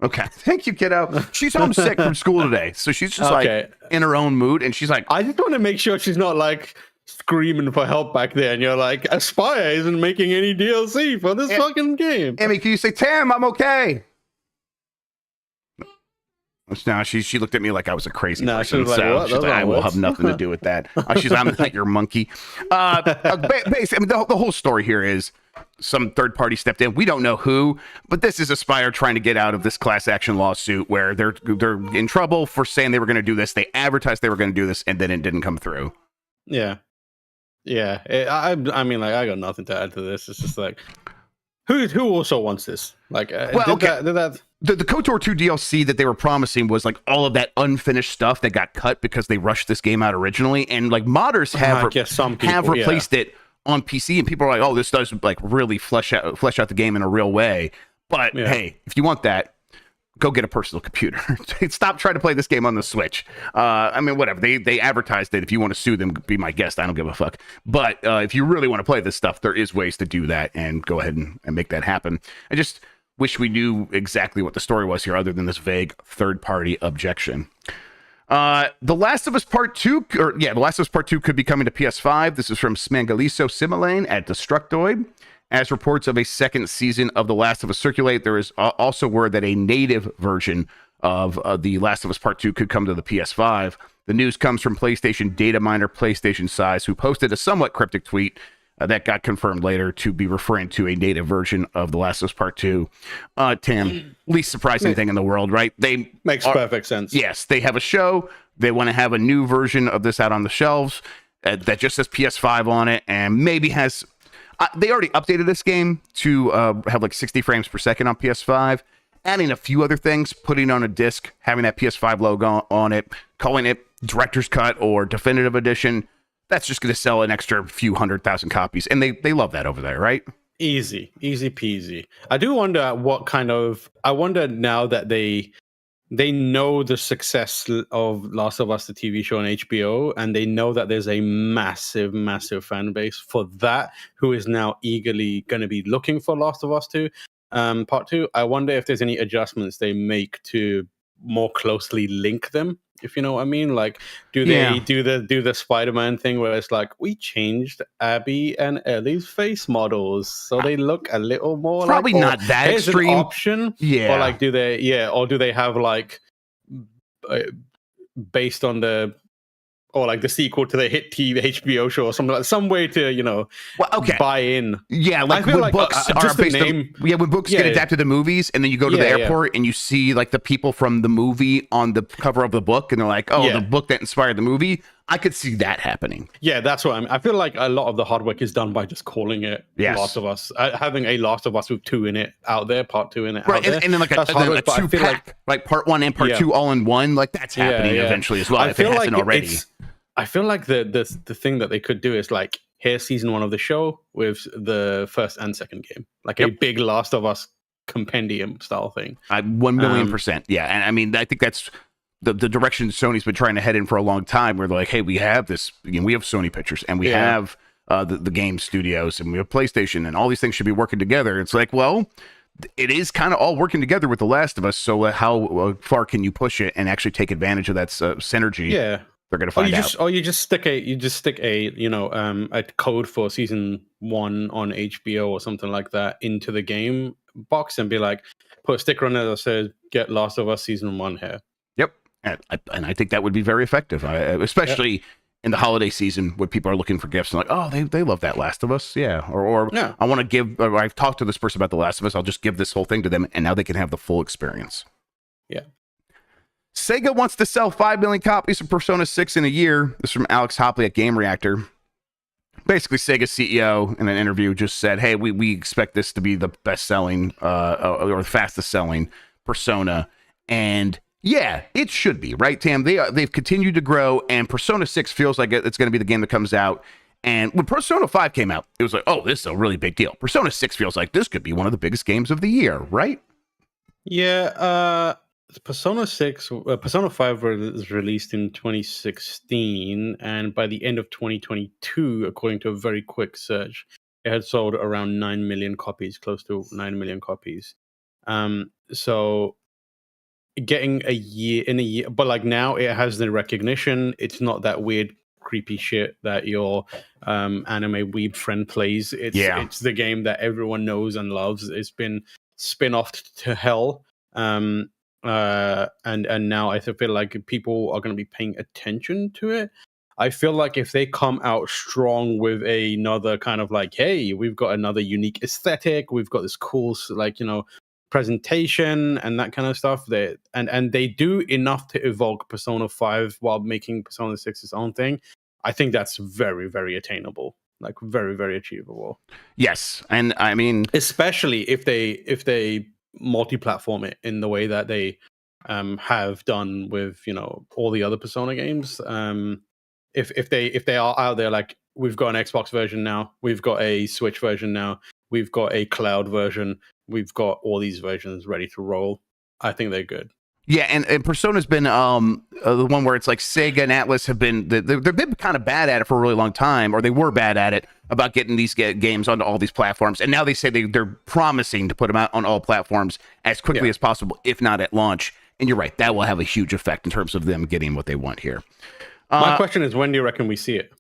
Okay. Thank you, kiddo. She's homesick from school today, so she's just like in her own mood, and she's like, I just want to make sure she's not like screaming for help back there, and you're like, Aspire isn't making any DLC for this fucking game. Emmy, can you say, Tam, I'm okay? No, she looked at me like I was a crazy person. She was like, she's like, I will have nothing to do with that. I'm not your monkey. Basically, the whole story here is some third party stepped in. We don't know who, but this is Aspire trying to get out of this class action lawsuit where they're in trouble for saying they were going to do this. They advertised they were going to do this, and then it didn't come through. Yeah. I mean, like, I got nothing to add to this. It's just like, who also wants this? Like, The KOTOR 2 DLC that they were promising was like all of that unfinished stuff that got cut because they rushed this game out originally, and like modders have replaced it on PC, and people are like, oh, this does like really flesh out the game in a real way. But hey, if you want that, go get a personal computer. Stop trying to play this game on the Switch. I mean, whatever. They advertised it. If you want to sue them, be my guest. I don't give a fuck. But if you really want to play this stuff, there is ways to do that, and go ahead and make that happen. I just wish we knew exactly what the story was here, other than this vague third-party objection. The Last of Us Part 2, The Last of Us Part 2 could be coming to PS5. This is from Smangaliso Similane at Destructoid. As reports of a second season of The Last of Us circulate, there is also word that a native version of The Last of Us Part 2 could come to the PS5. The news comes from PlayStation data miner PlayStation Size, who posted a somewhat cryptic tweet that got confirmed later to be referring to a native version of The Last of Us Part 2. Tam, least surprising thing in the world, right? Makes perfect sense. Yes, they have a show. They want to have a new version of this out on the shelves that just says PS5 on it, and maybe has... they already updated this game to have like 60 frames per second on PS5, adding a few other things, putting on a disc, having that PS5 logo on it, calling it Director's Cut or Definitive Edition. That's just going to sell an extra few 100,000 copies. And they love that over there, right? Easy peasy. I do wonder what kind of. I wonder now that they know the success of Last of Us, the TV show on HBO, and they know that there's a massive fan base for that who is now eagerly going to be looking for Last of Us 2, Part 2. I wonder if there's any adjustments they make to more closely link them, if you know what I mean. Like, do they do the Spider-Man thing where it's like, we changed Abby and Ellie's face models so they look a little more probably like, not that extreme an option, or like do they have like based on the, or like the sequel to the hit TV HBO show or something, like some way to buy in. Yeah, like when books are based on, when books get adapted to movies, and then you go to the airport and you see like the people from the movie on the cover of the book, and they're like, oh, the book that inspired the movie. I could see that happening. Yeah, that's what I mean. I feel like a lot of the hard work is done by just calling it Last of Us, having a Last of Us with 2 in it out there, Part 2 in it out there. And then like a 2-pack, like Part 1 and Part 2 all in one. Like that's happening eventually as well, if it hasn't already. I feel like the thing that they could do is like, here's season 1 of the show with the first and second game, like a big Last of Us compendium style thing. 1,000,000%. Yeah, and I mean, I think that's the direction Sony's been trying to head in for a long time, where they're like, hey, we have this, we have Sony Pictures, and we have the game studios, and we have PlayStation, and all these things should be working together. It's like, well, it is kind of all working together with The Last of Us, so how far can you push it and actually take advantage of that synergy? Yeah. They're going to find out. You just stick a code for season 1 on HBO or something like that into the game box and be like, put a sticker on it that says "Get Last of Us season 1 here." Yep, and I think that would be very effective, especially in the holiday season when people are looking for gifts and like, oh, they love that Last of Us, or I want to give. Or I've talked to this person about the Last of Us. I'll just give this whole thing to them, and now they can have the full experience. Yeah. Sega wants to sell 5 million copies of Persona 6 in a year. This is from Alex Hopley at Game Reactor. Basically, Sega's CEO in an interview just said, hey, we expect this to be the best-selling or the fastest-selling Persona. And yeah, it should be, right, Tam? They've continued to grow, and Persona 6 feels like it's going to be the game that comes out. And when Persona 5 came out, it was like, oh, this is a really big deal. Persona 6 feels like this could be one of the biggest games of the year, right? Yeah, Persona 5 was released in 2016, and by the end of 2022, according to a very quick search, it had sold around 9 million copies, close to 9 million copies. So getting a year, but like now it has the recognition. It's not that weird, creepy shit that your anime weeb friend plays. It's the game that everyone knows and loves. It's been spin-offed to hell. And now I feel like people are going to be paying attention to it. I feel like if they come out strong with another kind of like, hey, we've got another unique aesthetic, we've got this cool presentation and that kind of stuff, and they do enough to evoke Persona 5 while making Persona 6 its own thing, I think that's very, very attainable, like very, very achievable. Yes, and I mean, especially if they multi-platform it in the way that they have done with all the other Persona games. If they are out there, like, we've got an Xbox version now, we've got a Switch version now, we've got a cloud version, we've got all these versions ready to roll, I think they're good. Yeah, and Persona's been the one where it's like Sega and Atlas have been they've been kind of bad at it for a really long time, or they were bad at it about getting these games onto all these platforms, and now they say they're promising to put them out on all platforms as quickly as possible, if not at launch. And you're right, that will have a huge effect in terms of them getting what they want here. My question is, when do you reckon we see it?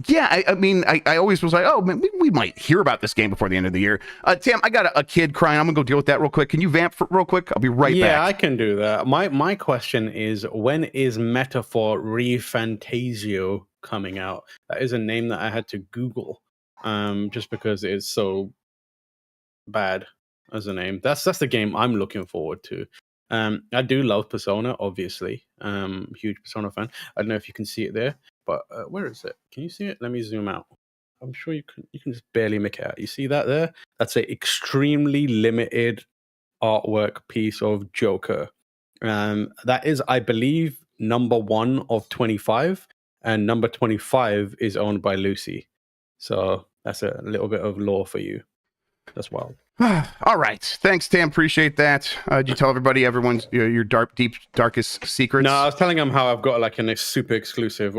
Yeah, I mean, I always was like, oh, man, we might hear about this game before the end of the year. Tam, I got a kid crying. I'm going to go deal with that real quick. Can you vamp real quick? I'll be right back. Yeah, I can do that. My question is, when is Metaphor ReFantasio coming out? That is a name that I had to Google just because it's so bad as a name. That's the game I'm looking forward to. I do love Persona, obviously. Huge Persona fan. I don't know if you can see it there, but where is it? Can you see it? Let me zoom out. I'm sure you can just barely make it out. You see that there? That's an extremely limited artwork piece of Joker. That is, I believe, number 1 of 25, and number 25 is owned by Lucy. So that's a little bit of lore for you. That's wild. All right. Thanks, Tam. Appreciate that. Did you tell everyone's your darkest secrets? No, I was telling them how I've got like a super exclusive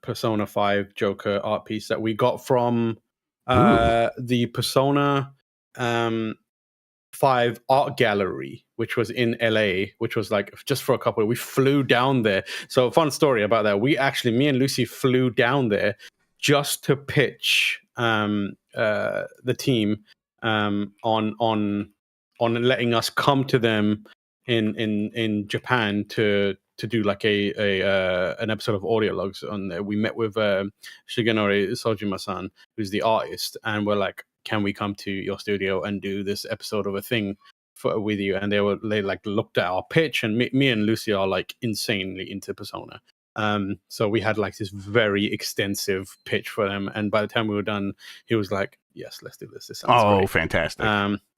Persona 5 Joker art piece that we got from the Persona 5 art gallery, which was in LA, which was like just for a couple. We flew down there. So fun story about that. Me and Lucy flew down there just to pitch the team on letting us come to them in Japan to do like an episode of audio logs on there. We met with Shigenori Sojima-san, who's the artist, and we're like, can we come to your studio and do this episode of a thing with you? And they like looked at our pitch, and me and Lucy are like insanely into Persona. So we had like this very extensive pitch for them, and by the time we were done, he was like, yes, let's do this. This sounds great. Fantastic.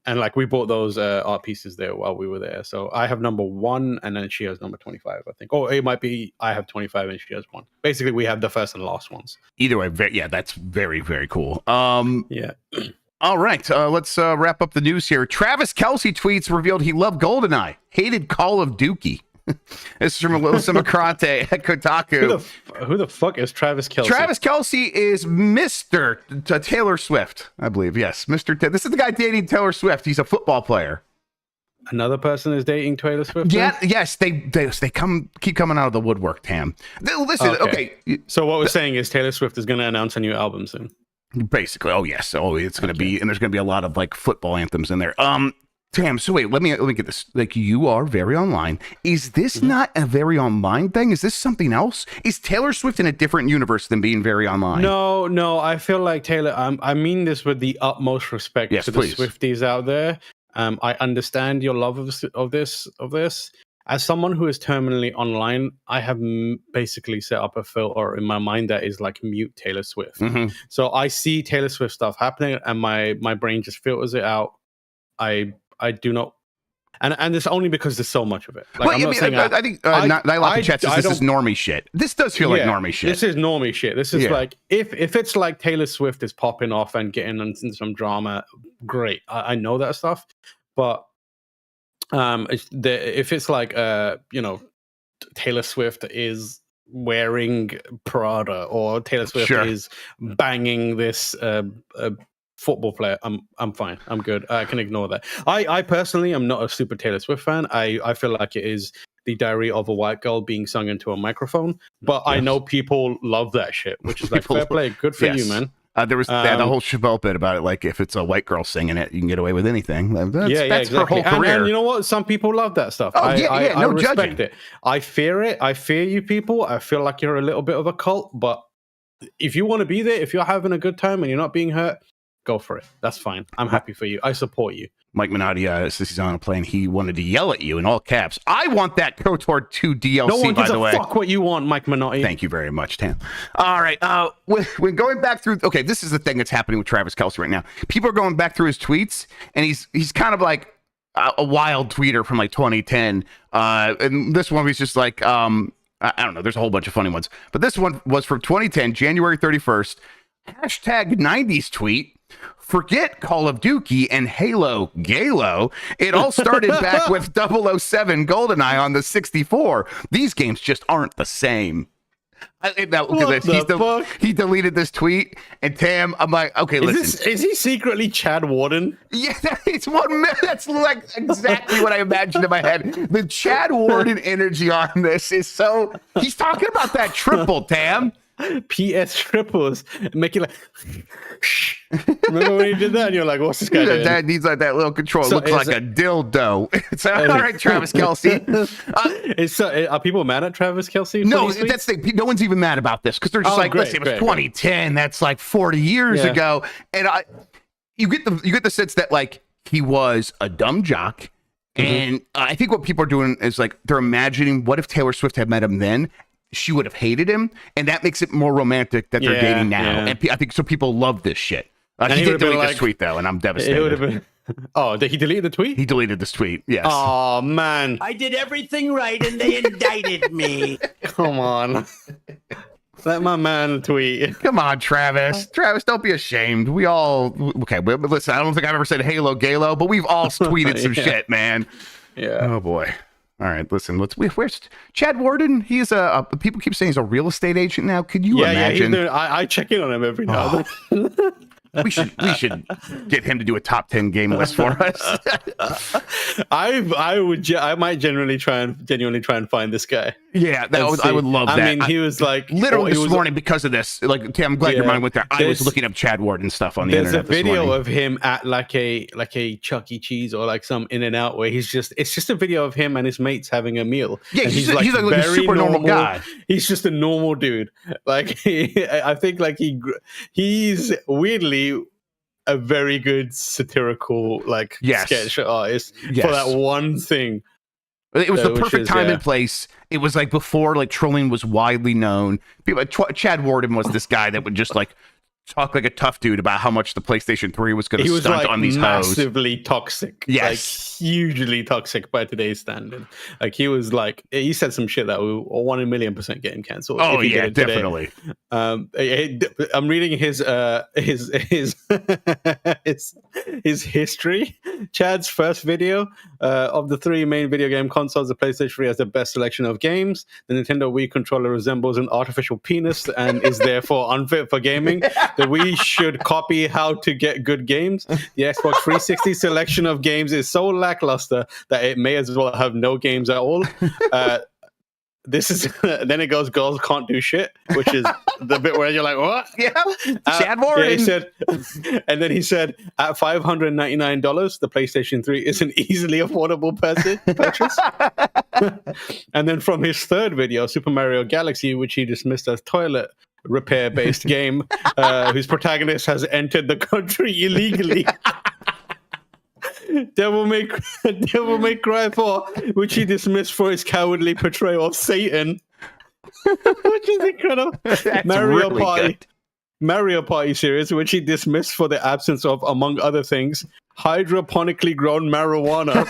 And like we bought those art pieces there while we were there. So I have number 1, and then she has number 25, I think. Or it might be I have 25 and she has 1. Basically, we have the first and last ones. Either way, that's very, very cool. Yeah. All right, let's wrap up the news here. Travis Kelce tweets revealed he loved GoldenEye, hated Call of Duty. This is from Alyssa McCrante at Kotaku. Who the fuck is Travis Kelce? Travis Kelce is Mr. Taylor Swift, I believe. Yes, Mr. This is the guy dating Taylor Swift. He's a football player. Another person is dating Taylor Swift? Yeah, yes, they keep coming out of the woodwork, Tam. Listen, okay. So what we're saying is Taylor Swift is going to announce a new album soon. Basically, yes. It's going to be, and there's going to be a lot of like football anthems in there. Tam, so wait, let me get this. Like, you are very online. Is this not a very online thing? Is this something else? Is Taylor Swift in a different universe than being very online? No. I feel like Taylor. I mean this with the utmost respect to please. the Swifties out there. I understand your love of this. As someone who is terminally online, I have basically set up a filter in my mind that is like mute Taylor Swift. Mm-hmm. So I see Taylor Swift stuff happening, and my brain just filters it out. I do not, and it's only because there's so much of it. Like, I'm not saying I think Nylock Chat says this is normie shit. This does feel like normie shit. This is normie shit. This is like if it's like Taylor Swift is popping off and getting into some drama, great. I know that stuff, but if it's like Taylor Swift is wearing Prada or Taylor Swift is banging this football player, I'm fine. I'm good. I can ignore that. I personally am not a super Taylor Swift fan. I feel like it is the Diary of a White Girl being sung into a microphone. But I know people love that shit, which is like fair play. Good for you, man. There was the whole Chevelle bit about it. Like, if it's a white girl singing it, you can get away with anything. That's exactly. her whole career. And you know what? Some people love that stuff. No I respect judging. it. I fear it. I fear you people. I feel like you're a little bit of a cult. But if you want to be there, if you're having a good time and you're not being hurt, go for it. That's fine. I'm happy for you. I support you. Mike Minotti says he's on a plane. He wanted to yell at you in all caps. I want that KOTOR 2 DLC, no one by gives the way. Fuck what you want, Mike Minotti. Thank you very much, Tam. All right. When going back through, okay, this is the thing that's happening with Travis Kelce right now. People are going back through his tweets, and he's kind of like a wild tweeter from like 2010. And this one was just like, I don't know. There's a whole bunch of funny ones. But this one was from 2010, January 31st. Hashtag 90s tweet. Forget Call of Duty and Halo Galo. It all started back with 007 GoldenEye on the 64. These games just aren't the same. He deleted this tweet, and Tam, I'm like, okay, listen. Is he secretly Chad Warden? Yeah, it's 1 minute. That's like exactly what I imagined in my head. The Chad Warden energy on this is so. He's talking about that triple, Tam. PS triples, make you like. Remember when you did that? And you're like, "What's this guy doing?" That needs like that little control. It looks like a dildo. It's all right, Travis Kelce. Are people mad at Travis Kelce? No, no one's even mad about this because they're just like, listen, it was 2010. That's like 40 years ago, and you get the sense that like he was a dumb jock. And I think what people are doing is like they're imagining what if Taylor Swift had met him then. She would have hated him, and that makes it more romantic that they're dating now. Yeah. And I think so. People love this shit. He did delete this tweet though, and I'm devastated. It would have been. Oh, did he delete the tweet? He deleted this tweet. Yes. Oh man, I did everything right, and they indicted me. Come on. Let my man tweet. Come on, Travis. Travis, don't be ashamed. We all okay. But listen, I don't think I've ever said Halo Galo, but we've all tweeted some shit, man. Yeah. Oh boy. All right, listen. Where's Chad Warden? He's people keep saying he's a real estate agent now. Could you imagine? Yeah. I check in on him every now and then. We should get him to do a top 10 game list for us. I might genuinely try and find this guy. Yeah, I would love that. I mean, he was like literally this morning because of this. Like, Tim, I'm glad your mind went there. I was looking up Chad Warden stuff on the internet. There's a video of him at like a Chuck E. Cheese or like some In-N-Out where it's just a video of him and his mates having a meal. Yeah, he's like a super normal guy. He's just a normal dude. Like I think like he's weirdly a very good satirical sketch artist for that one thing. It was the perfect time and place. It was like before like trolling was widely known. People, Chad Warden was this guy that would just like talk like a tough dude about how much the PlayStation 3 was going to stunt on these hoes. Massively toxic. Yes. Like hugely toxic by today's standard. Like he said some shit that will 1 in a million % get him cancelled. Oh yeah, definitely. I'm reading his history. Chad's first video of the 3 main video game consoles, the PlayStation 3 has the best selection of games. The Nintendo Wii controller resembles an artificial penis and is therefore unfit for gaming. The Wii should copy how to get good games. The Xbox 360 selection of games is so lackluster that it may as well have no games at all. This is then it goes, girls can't do shit, which is the bit where you're like, what? Yeah, Chad Warden. Yeah, he said, and then he said, at $599, the PlayStation 3 is an easily affordable purchase. And then from his third video, Super Mario Galaxy, which he dismissed as toilet repair-based game, whose protagonist has entered the country illegally. Devil May Cry 4, which he dismissed for his cowardly portrayal of Satan, which is incredible. That's really good. Mario Party series, which he dismissed for the absence of, among other things, hydroponically grown marijuana,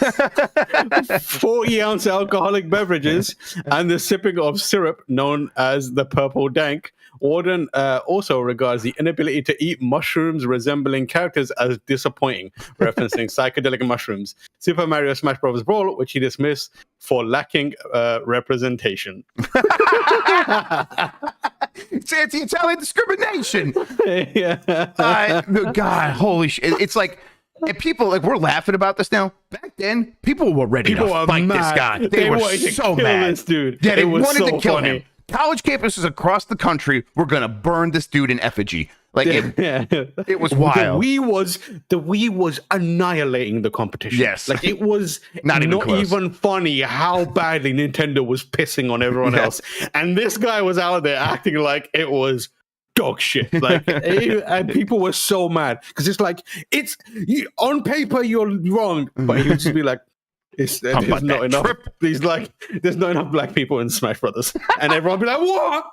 40-ounce alcoholic beverages, and the sipping of syrup known as the purple dank. Warden also regards the inability to eat mushrooms resembling characters as disappointing, referencing psychedelic mushrooms. Super Mario Smash Bros. Brawl, which he dismissed for lacking representation. It's anti-Italian discrimination. Yeah. God, holy shit. It's like, and people, like, we're laughing about this now. Back then, people were ready to fight mad. this guy. They were so mad. This dude. Yeah, they was wanted so to kill funny. him. College campuses across the country were going to burn this dude in effigy. Like, it was wild. The Wii was annihilating the competition. Yes. Like, it was not even funny how badly Nintendo was pissing on everyone else. And this guy was out there acting like it was dog shit. Like, and people were so mad because it's like, on paper you're wrong, but he would just be like, there's not enough. He's like, there's not enough black people in Smash Brothers, and everyone be like, "What?"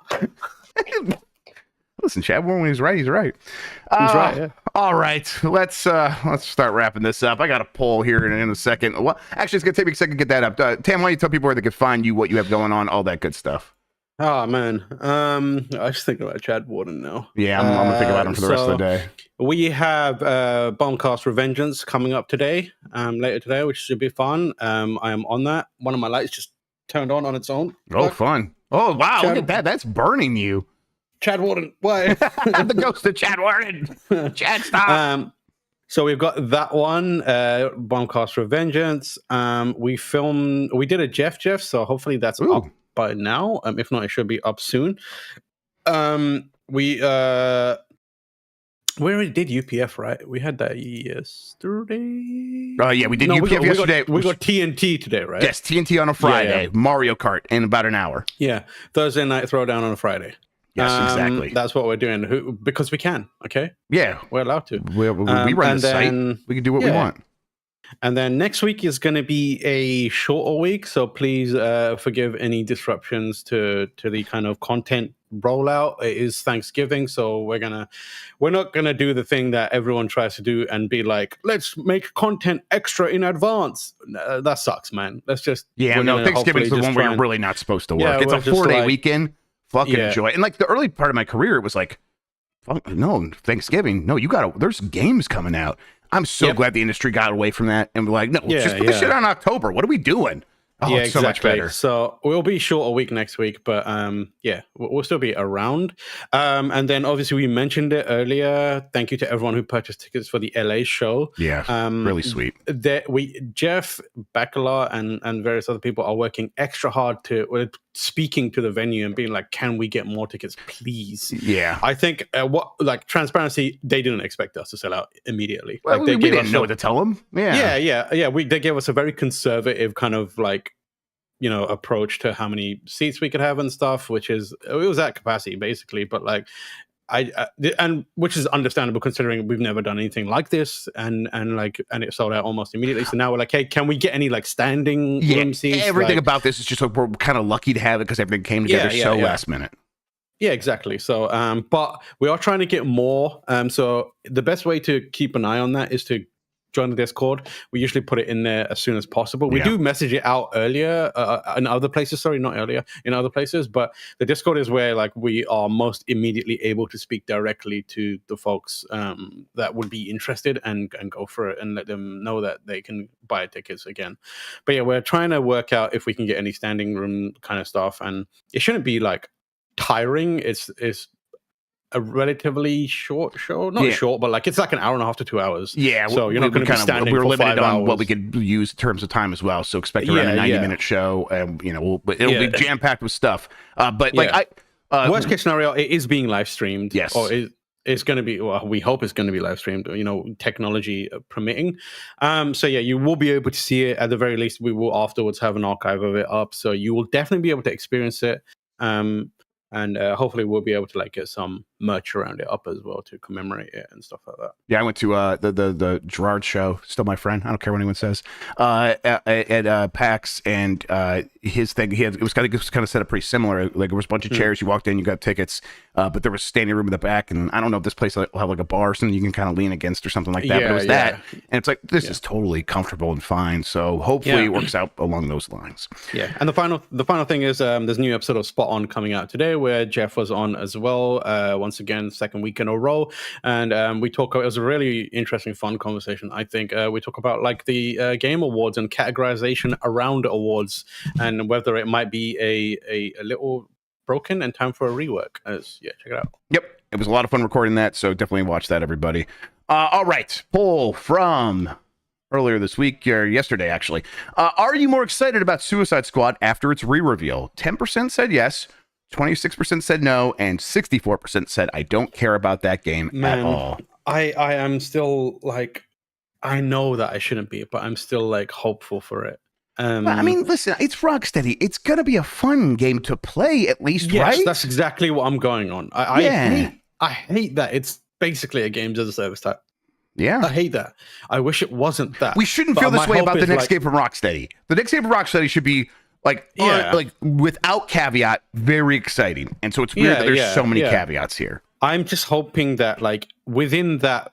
Listen, Chad Warren, he's right. He's right. He's right. Yeah. All right, let's start wrapping this up. I got a poll here in a second. Well, actually, it's gonna take me a second to get that up. Tam, why don't you tell people where they can find you, what you have going on, all that good stuff? Oh man, I just think about Chad Warden now. Yeah, I'm gonna think about him for the rest of the day. We have Bombcast Revengeance coming up today, later today, which should be fun. I am on that. One of my lights just turned on its own. Oh, fun! Oh wow, look at that. That's burning you, Chad Warden. Why? The ghost of Chad Warden. Chad, stop. So we've got that one, Bombcast Revengeance. We did a Jeff, so hopefully that's up by now. If not, it should be up soon. We already did UPF, right? We had that yesterday. Yeah, we did UPF yesterday. We got TNT today, right? Yes, TNT on a Friday. Yeah. Mario Kart in about an hour. Yeah, Thursday night throwdown on a Friday. Yes, exactly. That's what we're doing because we can. Okay. Yeah, we're allowed to. We run the site. We can do what we want. And then next week is going to be a shorter week, so please forgive any disruptions to the kind of content rollout. It is Thanksgiving, so we're not gonna do the thing that everyone tries to do and be like, let's make content extra in advance. That sucks, man. Let's just Thanksgiving is the one where you're really not supposed to work. It's a 4-day weekend. fucking enjoy it. And like the early part of my career, it was like, no, Thanksgiving, no, there's games coming out. I'm so glad the industry got away from that and we're like, no, just put the shit on October. What are we doing? Oh, yeah, it's so much better. So we'll be short a week next week, but we'll still be around. And then obviously we mentioned it earlier. Thank you to everyone who purchased tickets for the LA show. Yeah, really sweet. Jeff Bacala and various other people are working extra hard speaking to the venue and being like, can we get more tickets, please? Yeah. I think transparency, they didn't expect us to sell out immediately. Well, we didn't know what to tell them. Yeah. They gave us a very conservative kind of approach to how many seats we could have and stuff, it was at capacity basically, but which is understandable considering we've never done anything like this, and it sold out almost immediately. So now we're like, hey, can we get any standing room seats? Everything about this is just we're kind of lucky to have it because everything came together last minute. Yeah, exactly. So, but we are trying to get more. So the best way to keep an eye on that is to join the Discord. We usually put it in there as soon as possible. We do message it out earlier in other places. Sorry, not earlier, in other places. But the Discord is where we are most immediately able to speak directly to the folks that would be interested and go for it and let them know that they can buy tickets again. But yeah, we're trying to work out if we can get any standing room kind of stuff, and it shouldn't be tiring. It's a relatively short show, not short, but it's an hour and a half to 2 hours. Yeah, so you're not going to be standing. We're for limited 5 hours. on what we could use in terms of time as well. So expect around a 90-minute show, and it'll be jam packed with stuff. Worst case scenario, it is being live streamed. Yes, or it's going to be. Well, we hope it's going to be live streamed. Technology permitting. So yeah, you will be able to see it. At the very least, we will afterwards have an archive of it up, so you will definitely be able to experience it. And hopefully we'll be able to get some merch around it up as well to commemorate it and stuff like that. Yeah, I went to the Gerard show, still my friend, I don't care what anyone says, at PAX, and his thing, it was kind of set up pretty similar. There was a bunch of chairs, you walked in, you got tickets, but there was standing room in the back, and I don't know if this place will have a bar or something you can kind of lean against or something like that, but it was that, and it's this is totally comfortable and fine, so hopefully it works out along those lines. Yeah, and the final thing is there's a new episode of Spot On coming out today where Jeff was on as well, once again, second week in a row, and it was a really interesting, fun conversation. I think we talk about the game awards and categorization around awards, and whether it might be a little broken and time for a rework. Check it out. Yep, it was a lot of fun recording that, so definitely watch that, everybody. All right, poll from earlier this week, or yesterday actually. Are you more excited about Suicide Squad after its re-reveal? 10% said yes, 26% said no, and 64% said I don't care about that game at all. I am still I know that I shouldn't be, but I'm still hopeful for it. I mean, listen, it's Rocksteady. It's gonna be a fun game to play, at least, right? Yes, that's exactly what I'm going on. I hate that it's basically a games as a service type. Yeah, I hate that. I wish it wasn't that. We shouldn't feel this way about the next game from Rocksteady. The next game from Rocksteady should be without caveat, very exciting. And so it's weird that there's so many caveats here. I'm just hoping that within that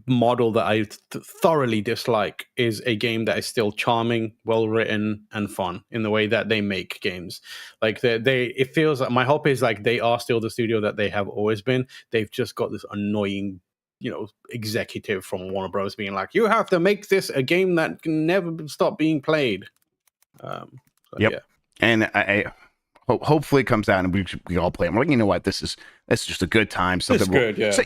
model that I thoroughly dislike is a game that is still charming, well written, and fun in the way that they make games. It feels like my hope is they are still the studio that they have always been. They've just got this annoying, executive from Warner Bros. Being like, you have to make this a game that can never stop being played. Yep. Yeah. And I hopefully it comes out and we all play it. We're you know what, this is just a good time. Something it's good, yeah. So,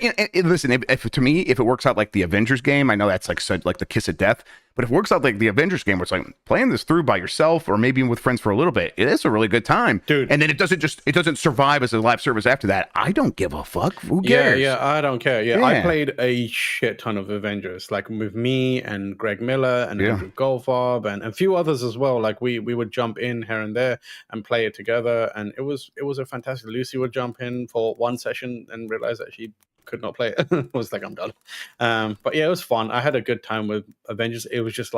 listen, if to me, if it works out like the Avengers game, I know that's the kiss of death, but if it works out like the Avengers game, where it's playing this through by yourself or maybe with friends for a little bit, it is a really good time, dude. And then it doesn't survive as a live service after that. I don't give a fuck. Who cares? Yeah, I don't care. Yeah, I played a shit ton of Avengers, with me and Greg Miller and Andrew Goldfarb and a few others as well. We would jump in here and there and play it together, and it was a fantastic. Lucy would jump in for one session and realize that she could not play it. I was I'm done. But yeah, it was fun. I had a good time with Avengers. It was just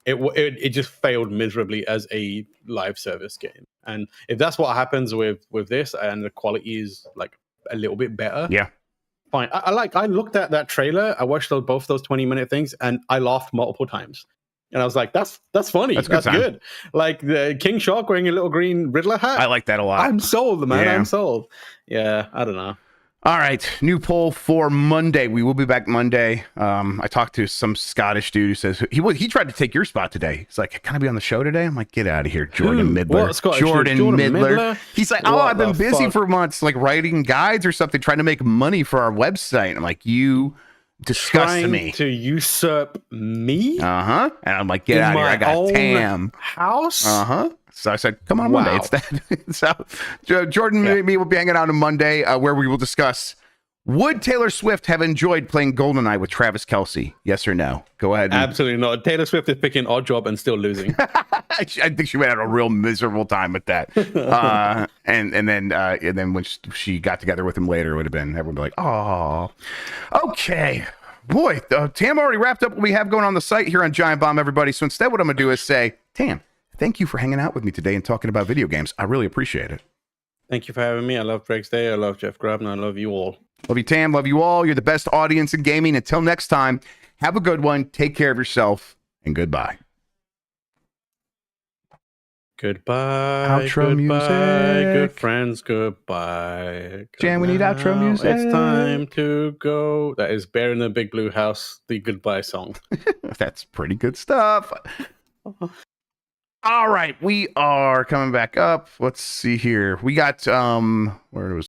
it just failed miserably as a live service game. And if that's what happens with this and the quality is a little bit better, fine. I looked at that trailer. I watched both those 20-minute things and I laughed multiple times. And I was like, that's funny. That's good. Like the King Shark wearing a little green Riddler hat. I like that a lot. I'm sold, man. I'm sold. Yeah, I don't know. All right, new poll for Monday. We will be back Monday. I talked to some Scottish dude who says he tried to take your spot today. He's like, "Can I be on the show today?" I'm like, "Get out of here, Jordan Midler." Jordan Midler. He's like, "Oh, I've been busy for months, like writing guides or something, trying to make money for our website." I'm like, "You disgust me." To usurp me? And I'm like, "Get out of here! I got Tam house." So I said, come on Monday instead. So Jordan and me will be hanging out on Monday where we will discuss, would Taylor Swift have enjoyed playing GoldenEye with Travis Kelce? Yes or no? Go ahead. Absolutely not. Taylor Swift is picking Odd Job and still losing. I think she would have had a real miserable time with that. And then when she got together with him later, it would have been, everyone would be like, oh, okay. Boy, Tam already wrapped up what we have going on the site here on Giant Bomb, everybody. So instead, what I'm going to do is say, Tam, thank you for hanging out with me today and talking about video games. I really appreciate it. Thank you for having me. I love Dregsday. I love Jeff Grubb, and I love you all. Love you, Tam. Love you all. You're the best audience in gaming. Until next time, have a good one. Take care of yourself, and goodbye. Goodbye. Outro music. Good friends. Goodbye. Jan, we need outro music. It's time to go. That is Bear in the Big Blue House, the goodbye song. That's pretty good stuff. All right, we are coming back up. Let's see here. We got where was